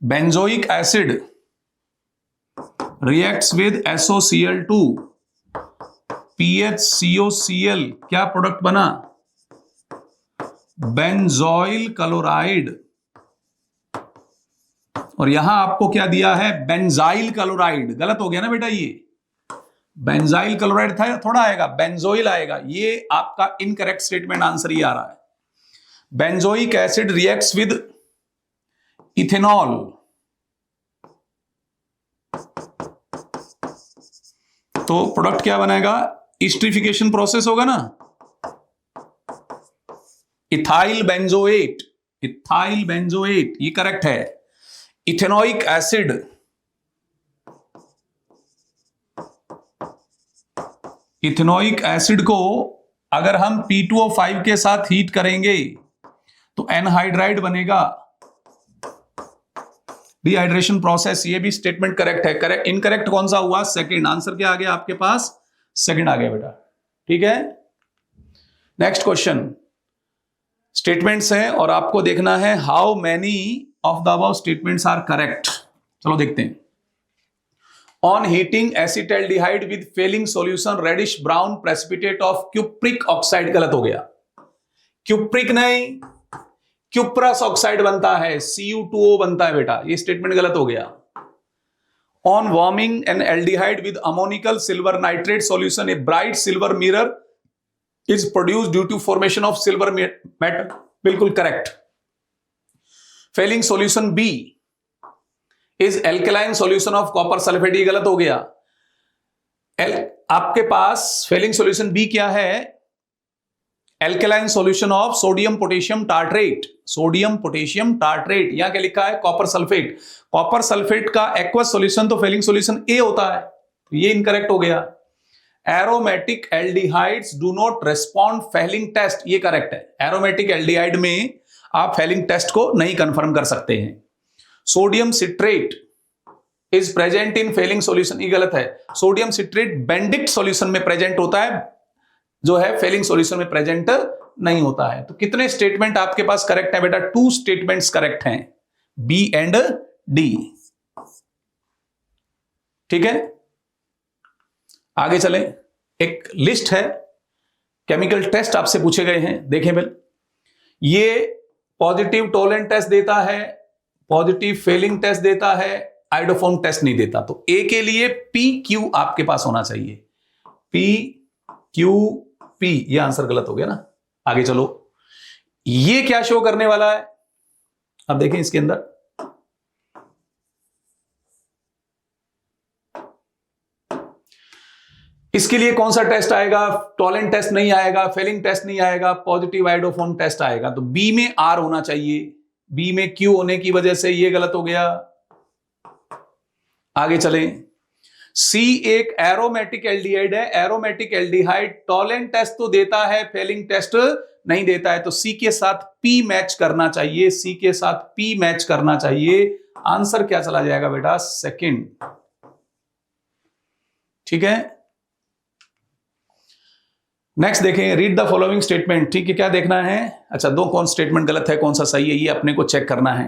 Benzoic acid reacts with SOCl2, PHCOCl, क्या प्रोडक्ट बना? Benzoyl chloride. और यहां आपको क्या दिया है? Benzyl chloride. गलत हो गया ना बेटा, ये बेंजाइल क्लोराइड था, थोड़ा आएगा, बेंजोइल आएगा। ये आपका इनकरेक्ट स्टेटमेंट आंसर ही आ रहा है। Benzoic acid reacts with ethanol, तो प्रोडक्ट क्या बनेगा? एस्टरिफिकेशन प्रोसेस होगा ना, इथाइल बेंजोएट, इथाइल बेंजोएट, ये करेक्ट है। इथेनोइक एसिड इथेनोइक एसिड को अगर हम P2O5 के साथ हीट करेंगे तो एनहाइड्राइड बनेगा, डिहाइड्रेशन प्रोसेस। ये भी स्टेटमेंट करेक्ट है। करेक्ट, इनकरेक्ट कौन सा हुआ? सेकंड। आंसर क्या आ गया आपके पास? सेकंड आ गया बेटा। ठीक है, नेक्स्ट क्वेश्चन। स्टेटमेंट्स हैं और आपको देखना है how many of the above statements are correct. चलो देखते हैं। On heating acetaldehyde with Fehling solution reddish brown precipitate of cupric oxide, गलत हो गया। क्यूप्रिक नहीं, क्यूप्रस ऑक्साइड बनता है, Cu2O बनता है बेटा, ये स्टेटमेंट गलत हो गया। On warming an aldehyde with ammoniacal silver nitrate solution a bright silver mirror is produced due to formation of silver metal, बिल्कुल correct. Fehling solution B is alkaline solution of copper sulphate, ये गलत हो गया। आपके पास फेलिंग सॉल्यूशन बी क्या है? Alkaline solution of sodium potassium tartrate, sodium potassium tartrate. यहां क्या लिखा है? Copper sulphate. कॉपर सल्फेट का एक्वस सॉल्यूशन तो फेलिंग सॉल्यूशन ए होता है, तो ये इनकरेक्ट हो गया। Aromatic aldehydes do not respond Fehling test, ये करेक्ट है। एरोमेटिक एल्डिहाइड में आप फेलिंग टेस्ट को नहीं कंफर्म कर सकते हैं। Sodium citrate is present in Fehling solution, ये गलत है। सोडियम सिट्रेट बेंडिक्ट सॉल्यूशन में प्रेजेंट होता है, जो है फेलिंग सॉल्यूशन में प्रेजेंट नहीं होता है। तो कितने स्टेटमेंट आपके पास करेक्ट है बेटा? 2 स्टेटमेंट्स करेक्ट हैं, बी एंड डी। ठीक है, आगे चलें। एक लिस्ट है, केमिकल टेस्ट आपसे पूछे गए हैं, देखें बिल। ये पॉजिटिव टोलेंट टेस्ट देता है, पॉजिटिव फेलिंग टेस्ट देता है, आइडोफॉर्म टेस्ट नहीं देता। तो ए के लिए PQ आपके पास होना चाहिए, PQ पी, ये आंसर गलत हो गया ना। आगे चलो, ये क्या शो करने वाला है, अब देखें इसके अंदर। इसके लिए कौन सा टेस्ट आएगा? टॉलेंट टेस्ट नहीं आएगा, फेलिंग टेस्ट नहीं आएगा, पॉजिटिव आइडोफोन टेस्ट आएगा। तो बी में आर होना चाहिए, बी में क्यू होने की वजह से ये गलत हो गया। आगे चलें, सी एक एरोमेटिक एल्डिहाइड है, एरोमेटिक एल्डिहाइड टॉलेंट टेस्ट तो देता है, फेलिंग टेस्ट नहीं देता है, तो सी के साथ पी मैच करना चाहिए, सी के साथ पी मैच करना चाहिए। आंसर क्या चला जाएगा बेटा? सेकंड। ठीक है, नेक्स्ट देखें, रीड द फॉलोइंग स्टेटमेंट। ठीक है, क्या देखना है? अच्छा, दो कौन स्टेटमेंट गलत है, कौन सा सही है, ये अपने को चेक करना है।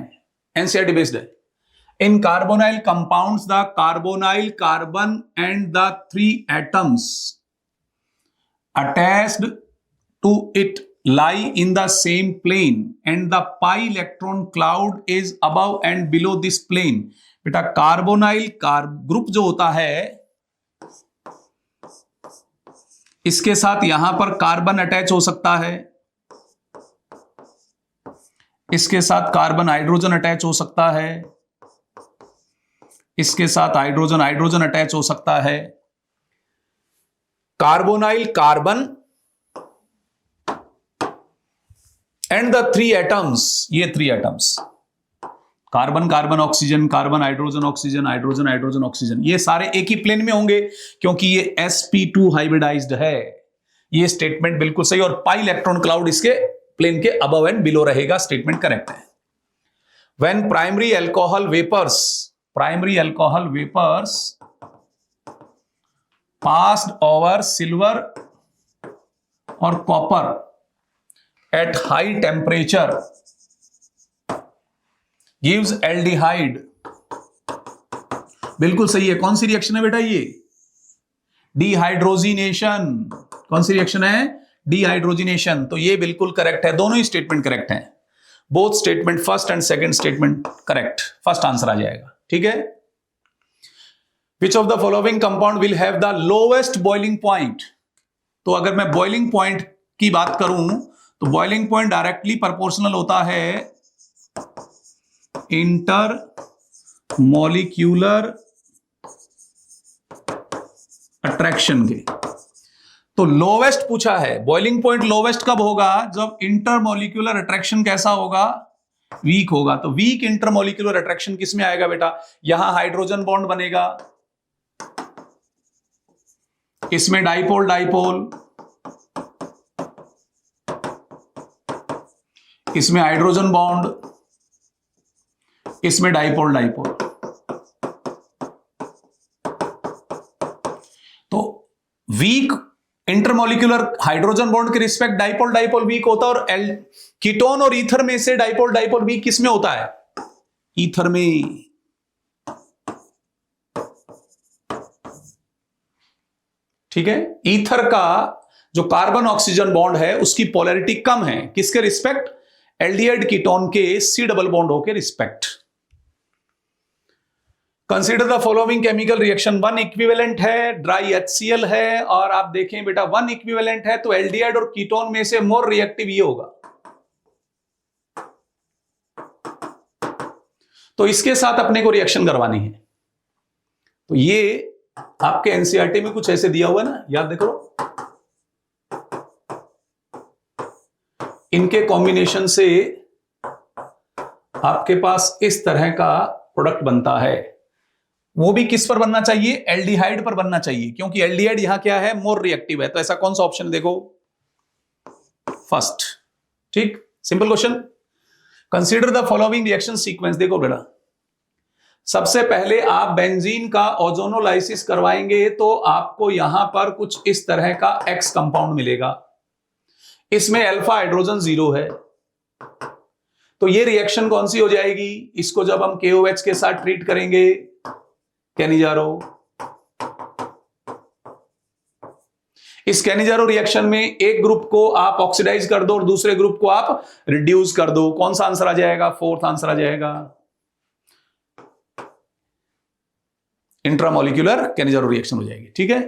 एनसीईआरटी बेस्ड है। In carbonyl compounds the carbonyl carbon and the 3 atoms attached to it lie in the same plane and the pi electron cloud is above and below this plane। बेटा कार्बोनाइल ग्रुप जो होता है, इसके साथ यहां पर कार्बन अटैच हो सकता है, इसके साथ कार्बन हाइड्रोजन अटैच हो सकता है, इसके साथ हाइड्रोजन हाइड्रोजन अटैच हो सकता है। Carbonyl carbon and the 3 atoms, ये 3 atoms, carbon carbon oxygen, carbon hydrogen oxygen, hydrogen hydrogen oxygen, ये सारे एक ही प्लेन में होंगे क्योंकि ये sp2 हाइब्रिडाइज्ड है। ये स्टेटमेंट बिल्कुल सही, और पाई इलेक्ट्रॉन क्लाउड इसके प्लेन के अबव एंड बिलो रहेगा, स्टेटमेंट करेक्ट है। When primary alcohol vapours passed over silver और copper at high temperature gives aldehyde। बिल्कुल सही है। कौन सी रिएक्शन है बेटा? ये डिहाइड्रोजिनेशन। कौन सी रिएक्शन है? डिहाइड्रोजिनेशन। तो ये बिल्कुल करेक्ट है, दोनों ही स्टेटमेंट करेक्ट हैं। Both statement, first and second statement correct, first answer आ जाएगा। ठीक है, which of the following compound will have the lowest boiling point? तो अगर मैं बॉइलिंग पॉइंट की बात करूं तो बॉइलिंग पॉइंट डायरेक्टली प्रोपोर्शनल होता है इंटर मॉलिक्यूलर अट्रैक्शन के। तो लोवेस्ट पूछा है, बॉइलिंग पॉइंट लोवेस्ट कब होगा? जब इंटर मॉलिक्यूलर अट्रैक्शन कैसा होगा? वीक होगा। तो वीक इंटर मॉलिक्यूलर अट्रैक्शन किस में आएगा बेटा? यहां हाइड्रोजन बॉन्ड बनेगा, इसमें डाइपोल डाइपोल, इसमें हाइड्रोजन बॉन्ड, इसमें डाइपोल डाइपोल। तो वीक इंटरमॉलिक्यूलर हाइड्रोजन बॉन्ड के रिस्पेक्ट डाइपोल डाइपोल वीक होता है, और कीटोन और ईथर में से डाइपोल डाइपोल वीक किस में होता है? ईथर में। ठीक है, ईथर का जो कार्बन ऑक्सीजन बॉन्ड है उसकी पोलैरिटी कम है, किसके रिस्पेक्ट? एल्डिहाइड कीटोन के सी डबल बॉन्ड हो के respect. Consider the following chemical reaction. 1 equivalent है, ड्राई HCl है, और आप देखें बेटा 1 इक्विवेलेंट है तो एल्डिहाइड और कीटोन में से मोर रिएक्टिव ये होगा। तो इसके साथ अपने को रिएक्शन करवानी है। तो ये आपके एनसीईआरटी में कुछ ऐसे दिया हुआ है ना, याद देखो, इनके कॉम्बिनेशन से आपके पास इस तरह का प्रोडक्ट बनता है। वो भी किस पर बनना चाहिए? एल्डिहाइड पर बनना चाहिए, क्योंकि एल्डिहाइड यहां क्या है? मोर रिएक्टिव है। तो ऐसा कौन सा ऑप्शन देखो? फर्स्ट। ठीक, simple question. Consider the following reaction sequence. देखो बेटा, सबसे पहले आप बेंजीन का ओजोनोलाइसिस करवाएंगे तो आपको यहां पर कुछ इस तरह का X कंपाउंड मिलेगा, इसमें अल्फा हाइड्रोजन 0 है। तो ये रिएक्शन कौन सी हो जाएगी? इसको जब हम KOH के साथ ट्रीट करेंगे, कैनिजारो, इस कैनिजारो रिएक्शन में एक ग्रुप को आप ऑक्सीडाइज कर दो और दूसरे ग्रुप को आप रिड्यूस कर दो। कौन सा आंसर आ जाएगा? फोर्थ आंसर आ जाएगा, इंट्रामोलिक्यूलर कैनिजारो रिएक्शन हो जाएगी। ठीक है,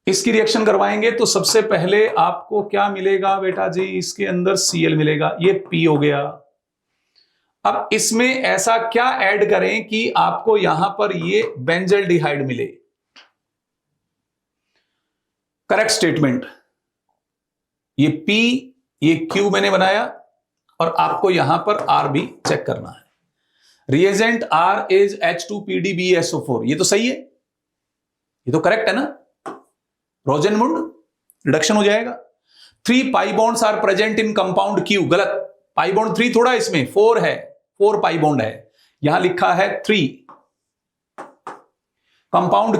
इसकी रिएक्शन करवाएंगे तो सबसे पहले आपको क्या मिलेगा बेटा जी, इसके अंदर Cl मिलेगा, ये P हो गया। अब इसमें ऐसा क्या ऐड करें कि आपको यहां पर ये बेंजल्डिहाइड मिले। करेक्ट स्टेटमेंट, ये P ये Q मैंने बनाया और आपको यहां पर R भी चेक करना है। रिएजेंट R इज H2PdBsO4, ये तो सही है, ये तो करेक्ट है ना। रोजेनमुंड रिडक्शन हो जाएगा। 3 pi bonds are present in compound Q, गलत, पाई बॉन्ड 3 थोड़ा, इसमें 4 है, 4 पाई बॉन्ड है, यहां लिखा है 3। Compound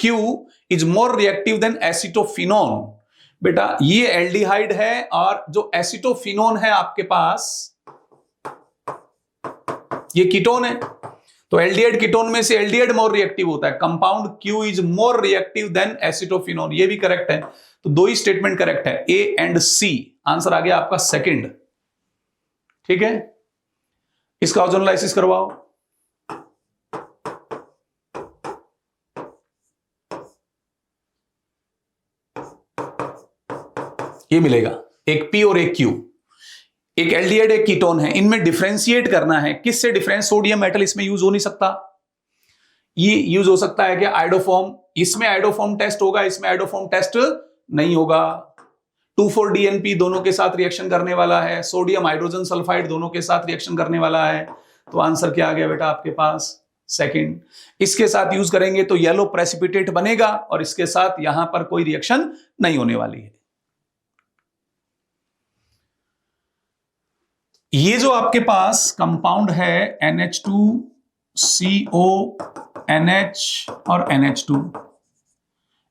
Q is more reactive than acetophenone. बेटा ये एल्डिहाइड है और जो एसिटोफिनोन है आपके पास ये कीटोन है, तो एल्डिहाइड कीटोन में से एल्डिहाइड मोर रिएक्टिव होता है। Compound Q is more reactive than acetophenone, ये भी करेक्ट है। तो दो ही स्टेटमेंट करेक्ट है, A एंड C। आंसर आ गया आपका सेकंड। ठीक है, इसका ओजोनलाइसिस करवाओ। ये मिलेगा, एक P और एक Q, एक एल्डिहाइड एक कीटोन है, इनमें डिफरेंशिएट करना है। किससे डिफरेंस? सोडियम मेटल इसमें यूज हो नहीं सकता। ये यूज हो सकता है कि आयोडोफॉर्म, इसमें आयोडोफॉर्म टेस्ट होगा, इसमें आयोडोफॉर्म टेस्ट नहीं होगा। 2,4-DNP दोनों के साथ रिएक्शन करने वाला है, सोडियम हाइड्रोजन सल्फाइड दोनों के साथ रिएक्शन करने वाला है। तो आंसर क्या आ गया बेटा आपके पास? सेकंड। इसके साथ यूज करेंगे तो येलो प्रेसिपिटेट बनेगा और इसके साथ यहां पर कोई रिएक्शन नहीं होने वाली है। ये जो आपके पास कंपाउंड है NH2CO NH और NH2,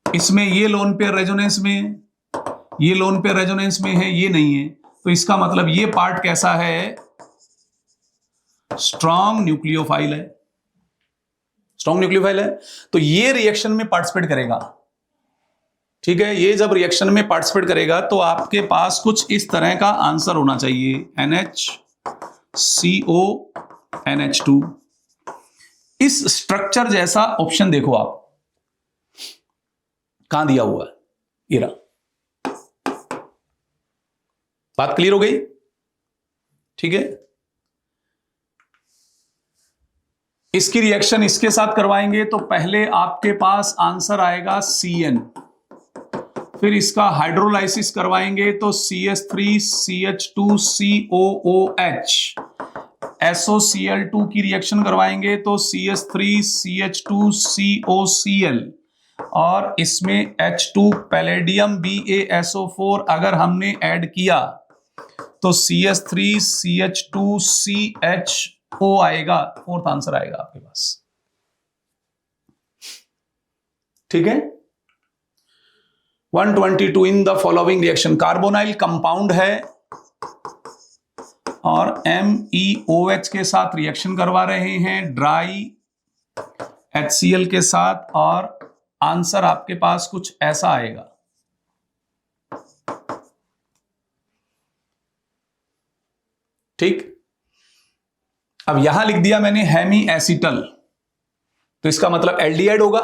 इसमें ये लोन पेयर रेजोनेंस में, ये लोन पेयर रेजोनेंस में है, ये नहीं है, तो इसका मतलब ये पार्ट कैसा है? स्ट्रॉन्ग न्यूक्लियोफाइल है, स्ट्रॉन्ग न्यूक्लियोफाइल है, तो ये रिएक्शन में पार्टिसिपेट करेगा। ठीक है, ये जब रिएक्शन में पार्टिसिपेट करेगा तो आपके पास कुछ इस तरह का आंसर होना चाहिए, NHCO NH2। इस स्ट्रक्चर जैसा ऑप्शन देखो आप, कहां दिया हुआ है, ये रहा। बात क्लियर हो गई? ठीक है, इसकी रिएक्शन इसके साथ करवाएंगे तो पहले आपके पास आंसर आएगा CN, फिर इसका हाइड्रोलाइसिस करवाएंगे तो CH3CH2COOH, SOCl2 की रिएक्शन करवाएंगे तो CH3CH2COCl, और इसमें H2 पैलेडियम BaSO4 अगर हमने ऐड किया तो CH3CH2CHO आएगा, फोर्थ आंसर आएगा आपके पास। ठीक है, 122 in the following reaction, carbonyl compound है और MeOH के साथ रिएक्शन करवा रहे हैं ड्राई HCl के साथ, और आंसर आपके पास कुछ ऐसा आएगा। ठीक, अब यहां लिख दिया मैंने हेमी एसिटल, तो इसका मतलब एल्डिहाइड होगा।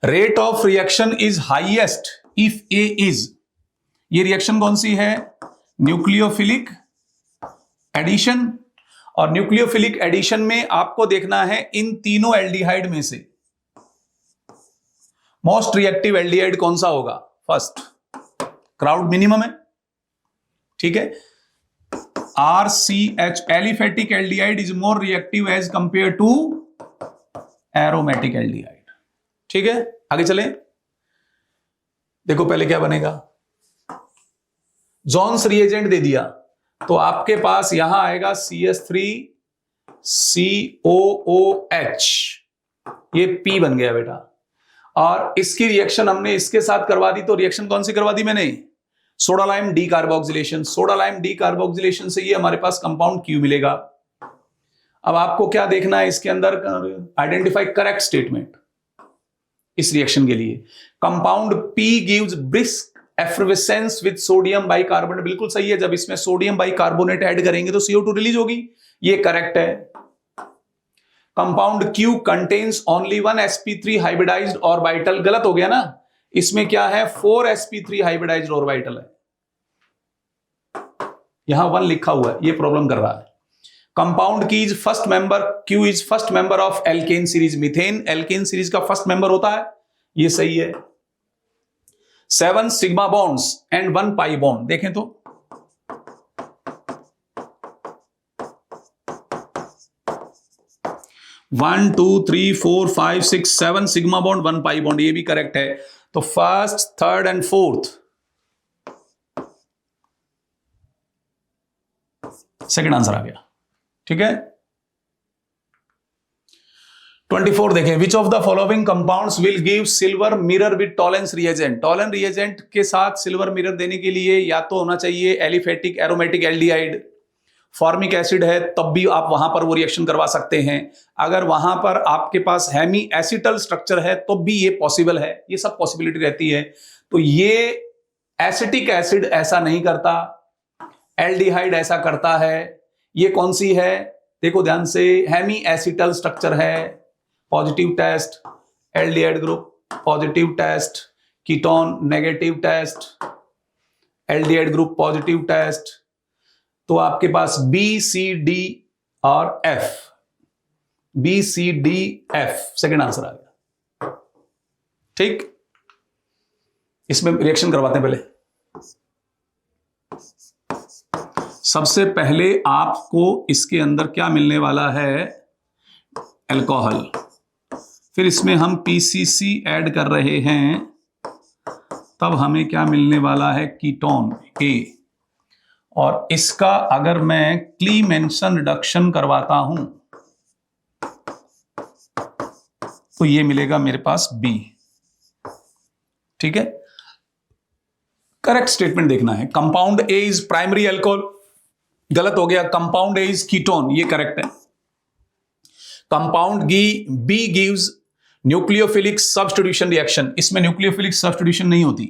Rate of reaction is highest if A is, ये रिएक्शन कौन सी है? न्यूक्लियोफिलिक एडिशन, और न्यूक्लियोफिलिक एडिशन में आपको देखना है इन तीनों एल्डिहाइड में से मोस्ट रिएक्टिव एल्डिहाइड कौन सा होगा? फर्स्ट, क्राउड मिनिमम है। ठीक है, RCH aliphatic aldehyde is more reactive as compare to aromatic aldehyde. ठीक है, आगे चले, देखो पहले क्या बनेगा। जॉन्स रिएजेंट दे दिया तो आपके पास यहां आएगा CH3COOH, ये P बन गया बेटा, और इसकी रिएक्शन हमने इसके साथ करवा दी, तो रिएक्शन कौन सी करवा दी मैंने? Soda lime decarboxylation. Soda lime decarboxylation से ये हमारे पास कंपाउंड Q मिलेगा। अब आपको क्या देखना है इसके अंदर? आइडेंटिफाई करेक्ट स्टेटमेंट इस रिएक्शन के लिए। Compound P gives brisk effervescence with sodium bicarbonate, बिल्कुल सही है, जब इसमें सोडियम बाइकार्बोनेट ऐड करेंगे तो CO2 रिलीज होगी, ये करेक्ट है। Compound Q contains only 1 sp3 hybridised orbital, गलत हो गया ना, इसमें क्या है 4 sp3 हाइब्रिडाइज्ड ऑर्बिटल है, यहां 1 लिखा हुआ है, ये प्रॉब्लम कर रहा है। कंपाउंड की is first member, Q is first member of alkane series, methane alkane series का फर्स्ट मेंबर होता है, ये सही है। 7 sigma bonds and 1 pi bond, देखें तो 1 2 3 4 5 6 7 सिग्मा बॉन्ड 1 पाई बॉन्ड, ये भी करेक्ट है। तो first, third and fourth, second answer आ गया, ठीक है। 24 देखें, which of the following compounds will give silver mirror with Tollens reagent. Tollens reagent के साथ सिल्वर मिरर देने के लिए या तो होना चाहिए aliphatic aromatic aldehyde, formic acid है तब भी आप वहां पर वो रिएक्शन करवा सकते हैं, अगर वहां पर आपके पास हेमी एसिटल स्ट्रक्चर है तो भी ये पॉसिबल है, ये सब पॉसिबिलिटी रहती है। तो ये एसिटिक एसिड ऐसा नहीं करता, एल्डिहाइड ऐसा करता है, ये कौन सी है देखो ध्यान से, हेमी एसिटल स्ट्रक्चर है, positive test, aldehyde group positive test, ketone negative test, aldehyde group positive test, तो आपके पास बी सी डी और F, B C D F second answer आ गया, ठीक। इसमें रिएक्शन करवाते हैं पहले। सबसे पहले आपको इसके अंदर क्या मिलने वाला है, अल्कोहल, फिर इसमें हम पीसीसी ऐड कर रहे हैं, तब हमें क्या मिलने वाला है, कीटोन ए, और इसका अगर मैं क्लीमेंसन रिडक्शन करवाता हूं तो ये मिलेगा मेरे पास बी, ठीक है। करेक्ट स्टेटमेंट देखना है, compound A is primary alcohol, गलत हो गया, कंपाउंड ए इज कीटोन, ये करेक्ट है। Compound B gives nucleophilic substitution reaction, इसमें न्यूक्लियोफिलिक सब्स्टिट्यूशन नहीं होती,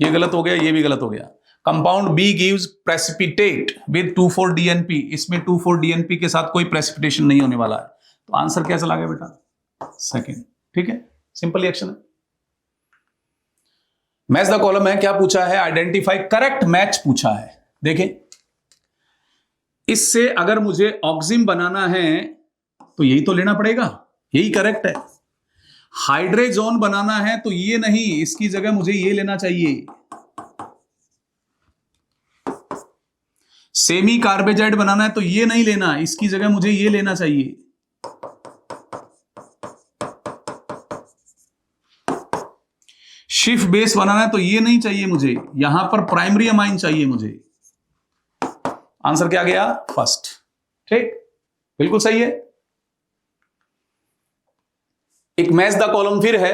ये गलत हो गया, ये भी गलत हो गया। Compound B gives precipitate with 2,4-DNP, इसमें 2,4-DNP के साथ कोई प्रेसिपिटेशन नहीं होने वाला है, तो आंसर क्या चला गया बेटा, सेकंड, ठीक है, सिंपल रिएक्शन है। मैच द कॉलम है, क्या पूछा है, आइडेंटिफाई करेक्ट मैच पूछा है। देखें, इससे अगर मुझे ऑक्सिम बनाना है तो यही तो लेना पड़ेगा, यही करेक्ट है। हाइड्रेजोन बनाना है तो ये नहीं, इसकी जगह मुझे ये लेना चाहिए। सेमी कार्बेजाइड बनाना है तो ये नहीं लेना, इसकी जगह मुझे ये लेना चाहिए। शिफ बेस बनाना है तो ये नहीं चाहिए मुझे, यहां पर प्राइमरी अमाइन चाहिए मुझे। आंसर क्या गया, फर्स्ट, ठीक, बिल्कुल सही है। एक मैच द कॉलम फिर है।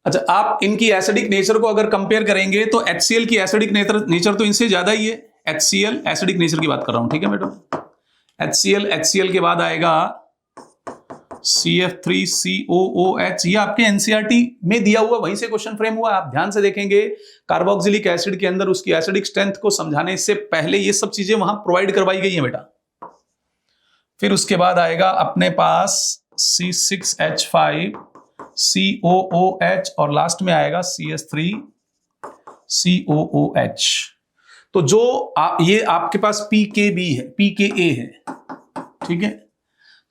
अच्छा, आप इनकी एसिडिक नेचर को अगर कंपेयर करेंगे तो HCl की एसिडिक नेचर तो इनसे ज्यादा ही है, HCl एसिडिक नेचर की बात कर रहा हूं, ठीक है बेटा। HCl के बाद आएगा CF3COOH, ये आपके एनसीईआरटी में दिया हुआ, वहीं से क्वेश्चन फ्रेम हुआ, आप ध्यान से देखेंगे। कार्बोक्सिलिक एसिड के अंदर उसकी एसिडिक स्ट्रेंथ को समझाने से पहले ये सब चीजें वहां प्रोवाइड करवाई गई हैं बेटा। फिर उसके बाद आएगा अपने पास C6H5 COOH और लास्ट में आएगा CH3COOH। तो जो ये आपके पास PKB है, PKA है, ठीक है।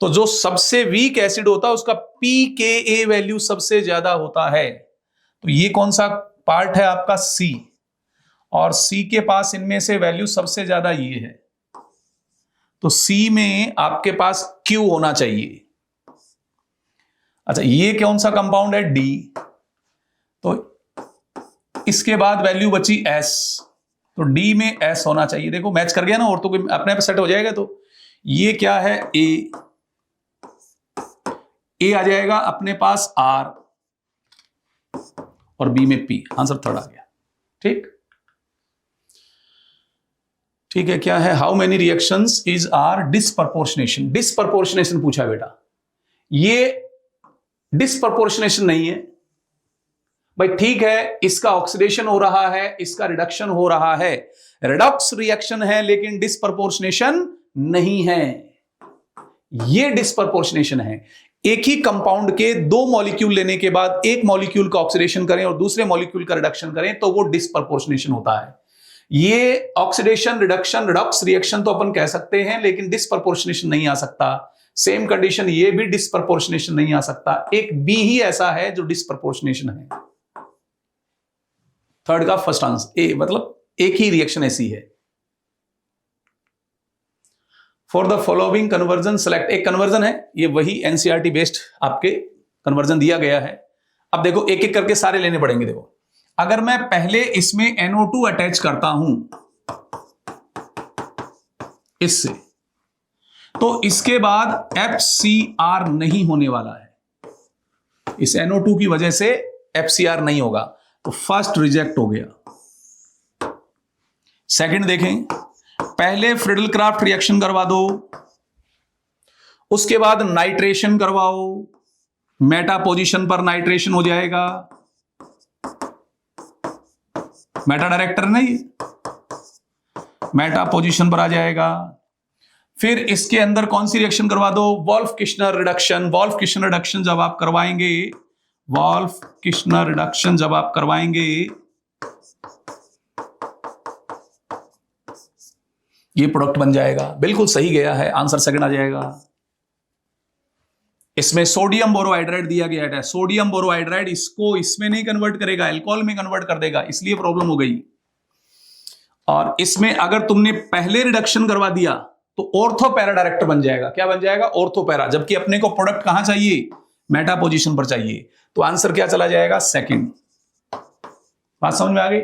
तो जो सबसे वीक एसिड होता है उसका PKA वैल्यू सबसे ज्यादा होता है, तो ये कौन सा पार्ट है आपका, C, और C के पास इनमें से वैल्यू सबसे ज्यादा ये है, तो C में आपके पास Q होना चाहिए। अच्छा, ये कौन सा कंपाउंड है, D, तो इसके बाद वैल्यू बची S, तो D में S होना चाहिए। देखो मैच कर गया ना, और तो कोई अपने आप सेट हो जाएगा। तो ये क्या है, A आ जाएगा अपने पास R और B में P, आंसर थर्ड आ गया, ठीक, ठीक है। क्या है, how many reactions is are disproportionation, disproportionation पूछा है बेटा। ये डिसप्रपोर्शनेशन नहीं है भाई, ठीक है, इसका ऑक्सीडेशन हो रहा है, इसका रिडक्शन हो रहा है, रिडॉक्स रिएक्शन है, लेकिन डिसप्रपोर्शनेशन नहीं है, ये डिस्प्रपोर्शनेशन है। एक ही कंपाउंड के दो मॉलिक्यूल लेने के बाद एक मॉलिक्यूल का ऑक्सीडेशन करें और दूसरे मॉलिक्यूल का रिडक्शन करें तो वो डिस्प्रपोर्शनेशन होता है। ये ऑक्सीडेशन रिडक्शन रिडॉक्स रिएक्शन तो अपन कह सकते हैं, लेकिन डिस्प्रपोर्शनेशन नहीं आ सकता। सेम कंडीशन ये भी डिस्प्रपोर्शनेशन नहीं आ सकता। एक बी ही ऐसा है जो डिस्प्रपोर्शनेशन है। थर्ड का फर्स्ट आंसर ए, मतलब एक ही रिएक्शन ऐसी है। For the following conversion select, एक कन्वर्जन है, ये वही एनसीईआरटी बेस्ड आपके कन्वर्जन दिया गया है। अब देखो एक एक करके सारे लेने पड़ेंगे। देखो अगर मैं पहले इसमें NO2 अटैच करता हूं इससे, तो इसके बाद FCR नहीं होने वाला है। इस NO2 की वजह से FCR नहीं होगा, तो फर्स्ट रिजेक्ट हो गया। सेकंड देखें, पहले फ्रिडल क्राफ्ट रिएक्शन करवा दो, उसके बाद नाइट्रेशन करवाओ, मेटा पोजीशन पर नाइट्रेशन हो जाएगा। मेटा डायरेक्टर नहीं, मेटा पोजीशन पर आ जाएगा। फिर इसके अंदर कौन सी रिएक्शन करवा दो, Wolff Kishner reduction. Wolff Kishner reduction जब आप करवाएंगे, वॉल्फ किश्नर रिडक्शन जब आप करवाएंगे, ये प्रोडक्ट बन जाएगा। बिल्कुल सही गया है, आंसर सेकंड आ जाएगा। इसमें सोडियम बोरोहाइड्राइड दिया गया है। सोडियम बोरोहाइड्राइड इसको इसमें नहीं कन्वर्ट करेगा, अल्कोहल में कन्वर्ट कर देगा, इसलिए प्रॉब्लम हो गई। और इसमें अगर तुमने पहले रिडक्शन करवा दिया तो ऑर्थो पैरा डायरेक्टर बन जाएगा। क्या बन जाएगा, ऑर्थो पैरा, जबकि अपने को प्रोडक्ट कहां चाहिए, मेटा पोजीशन पर चाहिए। तो आंसर क्या चला जाएगा, सेकंड। बात समझ में आ गई।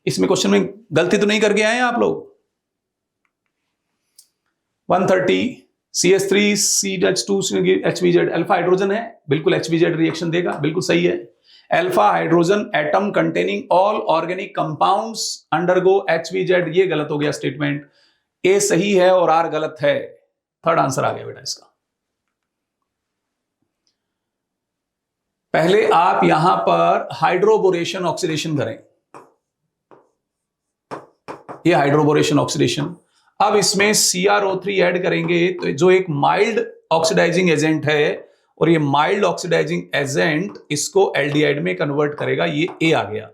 इसमें क्वेश्चन में गलती तो नहीं करके आए आप लोग। 130 CH3 CH2 HVZ, alpha hydrogen है, बिल्कुल HVZ रिएक्शन देगा, बिल्कुल सही है। Alpha hydrogen atom containing all organic compounds undergo HVZ, ये गलत हो गया स्टेटमेंट। ए सही है और आर गलत है। थर्ड आंसर आ गया बेटा इसका। पहले आप यहां पर हाइड्रोबोरेशन ऑक्सीडेशन करें, ये हाइड्रोबोरेशन ऑक्सीडेशन। अब इसमें CrO3 ऐड करेंगे, तो जो एक माइल्ड ऑक्सीडाइजिंग एजेंट है, और ये माइल्ड ऑक्सीडाइजिंग एजेंट इसको एल्डिहाइड में कन्वर्ट करेगा, ये ए आ गया।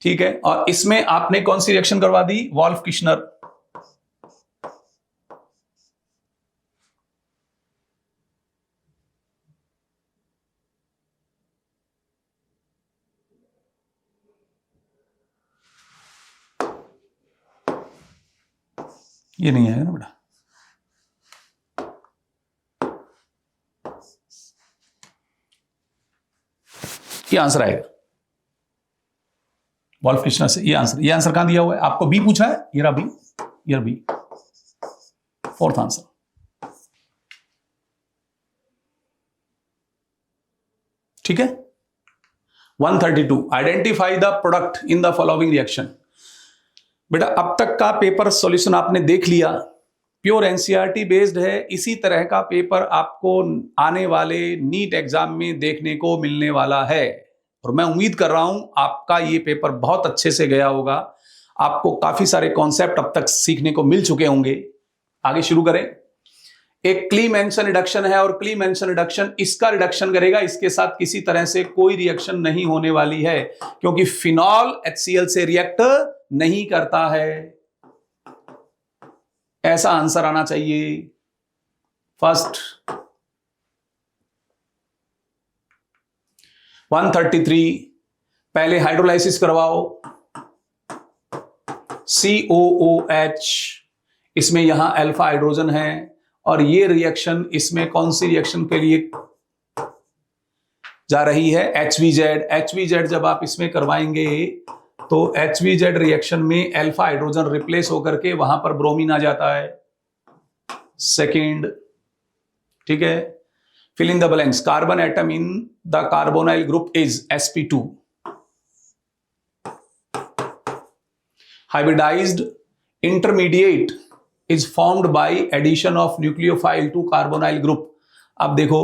ठीक है, और इसमें आपने कौन सी रिएक्शन करवा दी, वॉल्फ किश्नर। ये नहीं आएगा ना बेटा, ये आंसर आएगा वॉल्फ किश्नर से। ये आंसर कहां दिया हुआ है आपको, बी पूछा है, ये रहा बी, ये बी, फोर्थ आंसर। ठीक है। 132 identify the product in the following reaction. बेटा अब तक का पेपर सॉल्यूशन आपने देख लिया, प्योर एनसीईआरटी बेस्ड है। इसी तरह का पेपर आपको आने वाले नीट एग्जाम में देखने को मिलने वाला है, और मैं उम्मीद कर रहा हूं आपका ये पेपर बहुत अच्छे से गया होगा। आपको काफी सारे कॉन्सेप्ट अब तक सीखने को मिल चुके होंगे। आगे शुरू करें। एक क्लीमेंशन रिडक्शन है, और क्लीमेंशन रिडक्शन इसका रिडक्शन करेगा, इसके साथ किसी तरह से कोई रिएक्शन नहीं होने वाली है, क्योंकि फिनॉल HCl से रिएक्ट नहीं करता है। ऐसा आंसर आना चाहिए फर्स्ट। 133 पहले हाइड्रोलाइसिस करवाओ, COOH, इसमें यहां अल्फा हाइड्रोजन है, और ये रिएक्शन इसमें कौन सी रिएक्शन के लिए जा रही है, HVZ जब आप इसमें करवाएंगे तो HVZ रिएक्शन में अल्फा हाइड्रोजन रिप्लेस होकर के वहां पर ब्रोमीन आ जाता है। सेकंड, ठीक है। Fill in the blanks, carbon atom in the carbonyl group is sp2। Hybridized intermediate is formed by addition of nucleophile to carbonyl group. अब देखो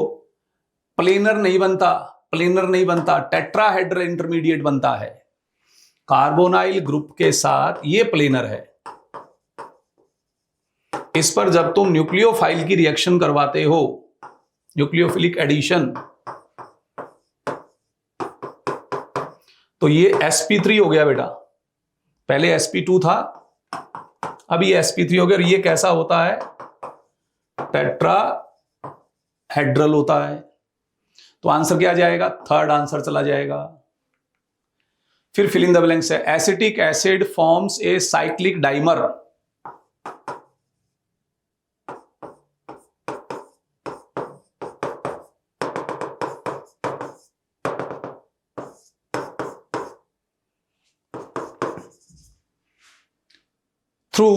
प्लेनर नहीं बनता, टेट्राहेड्रल इंटरमीडिएट बनता है। कार्बोनाइल ग्रुप के साथ ये प्लेनर है, इस पर जब तुम न्यूक्लियोफाइल की रिएक्शन करवाते हो, न्यूक्लियोफिलिक एडिशन, तो ये sp3 हो गया बेटा, पहले sp2 था, अब ये sp3 हो गया। और ये कैसा होता है? टेट्राहेड्रल होता है। तो आंसर क्या आ जाएगा? थर्ड आंसर चला जाएगा। फिर फिल इन द ब्लैंक्स है। Acetic acid forms a cyclic dimer, through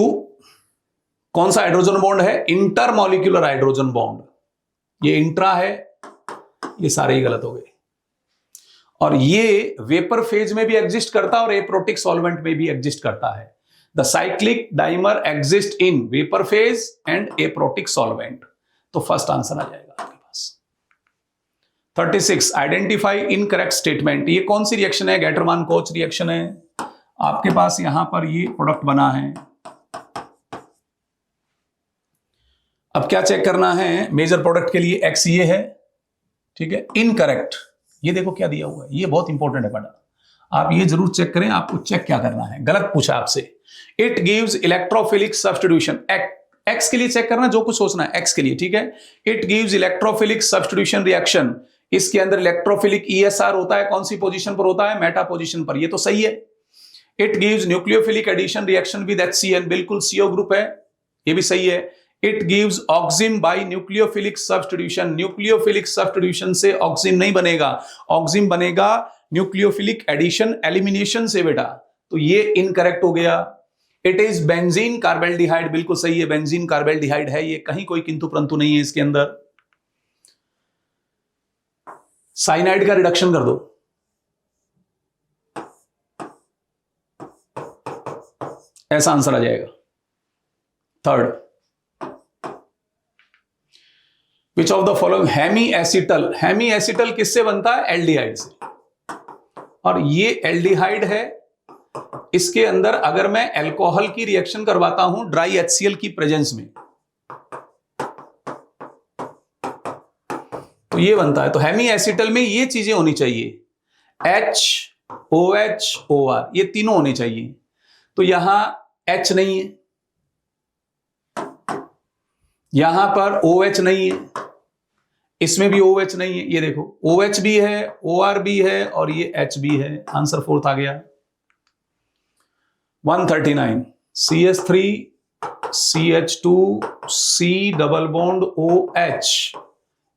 कौन सा हाइड्रोजन बॉन्ड है? Intermolecular hydrogen bond. ये इंट्रा है, ये सारे ही गलत हो गए। और ये वेपर फेज में भी एग्जिस्ट करता है और एप्रोटिक सॉल्वेंट में भी एग्जिस्ट करता है। The cyclic dimer exist in vapour phase and aprotic solvent. तो फर्स्ट आंसर आ जाएगा आपके पास। 36 आइडेंटिफाई इनकरेक्ट स्टेटमेंट। ये कौन सी रिएक्शन है? गैटरमान कोच रिएक्शन है। आपके पास यहां पर ये प्रोडक्ट बना है। अब क्या चेक करना है? मेजर प्रोडक्ट के लिए एक्स ये है, ठीक है। इनकरेक्ट, ये देखो क्या दिया हुआ है, ये बहुत इंपॉर्टेंट है बेटा, आप ये जरूर चेक करें। आपको चेक क्या करना है? गलत पूछा आपसे। It gives electrophilic substitution. X के लिए चेक करना, जो कुछ सोचना है एक्स के लिए, ठीक है। It gives electrophilic substitution reaction. इसके अंदर इलेक्ट्रोफिलिक ESR होता है, कौन सी पोजीशन पर होता है? मेटा पोजीशन पर। ये तो सही है। It gives nucleophilic addition reaction with HCN, बिल्कुल CO ग्रुप है, ये भी सही है। It gives oxime by nucleophilic substitution. Nucleophilic substitution से ऑक्सिन नहीं बनेगा, ऑक्सिन बनेगा न्यूक्लियोफिलिक एडिशन एलिमिनेशन से बेटा। तो ये इनकरेक्ट हो गया। इट इज बेंजीन कार्बेल्डिहाइड, बिल्कुल सही है, बेंजीन कार्बेल्डिहाइड है ये, कहीं कोई किंतु परंतु नहीं है इसके अंदर। साइनाइड का रिडक्शन कर दो। ऐसा आंसर आ जाएगा। Third, which of the following hemiacetal. Hemiacetal किससे बनता है? एल्डिहाइड से। और ये एल्डिहाइड है, इसके अंदर अगर मैं अल्कोहल की रिएक्शन करवाता हूं ड्राई HCl की प्रेजेंस में, तो ये बनता है। तो हेमी एसिटल में ये चीजें होनी चाहिए, H, OH, OR, ये तीनों होने चाहिए। तो यहां H नहीं है, यहां पर OH नहीं है, इसमें भी OH नहीं है। ये देखो OH भी है, OR भी है और ये H भी है। आंसर फोर्थ आ गया। 139 CH3 CH2 C double bond OH,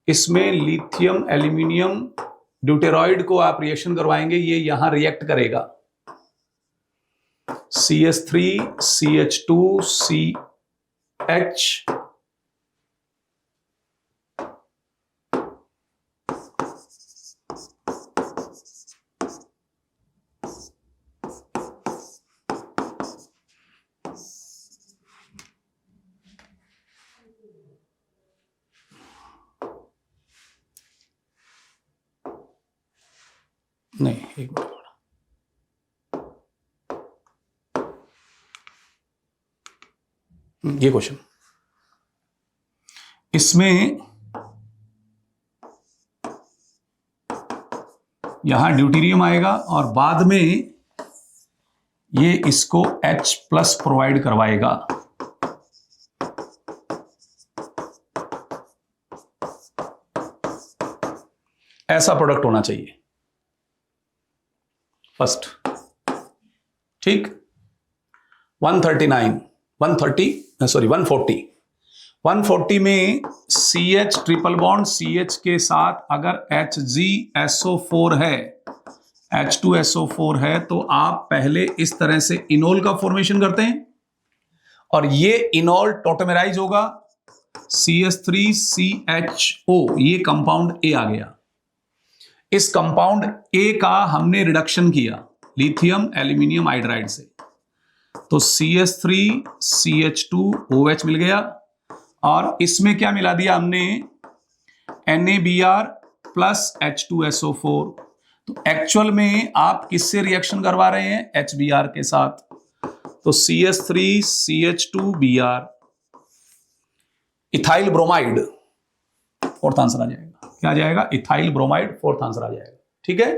इसमें लिथियम एल्यूमिनियम ड्यूटेरॉइड को आप रिएक्शन करवाएंगे, ये यहां रिएक्ट करेगा। CH3 CH2 CH, नहीं, एक मिनट, ये क्वेश्चन, इसमें यहां ड्यूटेरियम आएगा और बाद में ये इसको H+ प्रोवाइड करवाएगा। ऐसा प्रोडक्ट होना चाहिए फर्स्ट, ठीक। 140 में CH ट्रिपल बॉन्ड CH के साथ अगर HgSO4 है, H2SO4 है, तो आप पहले इस तरह से इनोल का फॉर्मेशन करते हैं और ये इनोल टोटेमराइज होगा, CH3CHO, ये कंपाउंड A आ गया। इस कंपाउंड A का हमने रिडक्शन किया लिथियम एल्यूमिनियम हाइड्राइड से, तो CH3CH2OH मिल गया और इसमें क्या मिला दिया हमने? NaBr plus H2SO4। तो एक्चुअल में आप किससे रिएक्शन करवा रहे हैं? HBr के साथ। तो CH3CH2Br ethyl bromide, fourth answer आ जाएगा। क्या आ जाएगा? इथाइल ब्रोमाइड, फोर्थ आंसर आ जाएगा। ठीक है।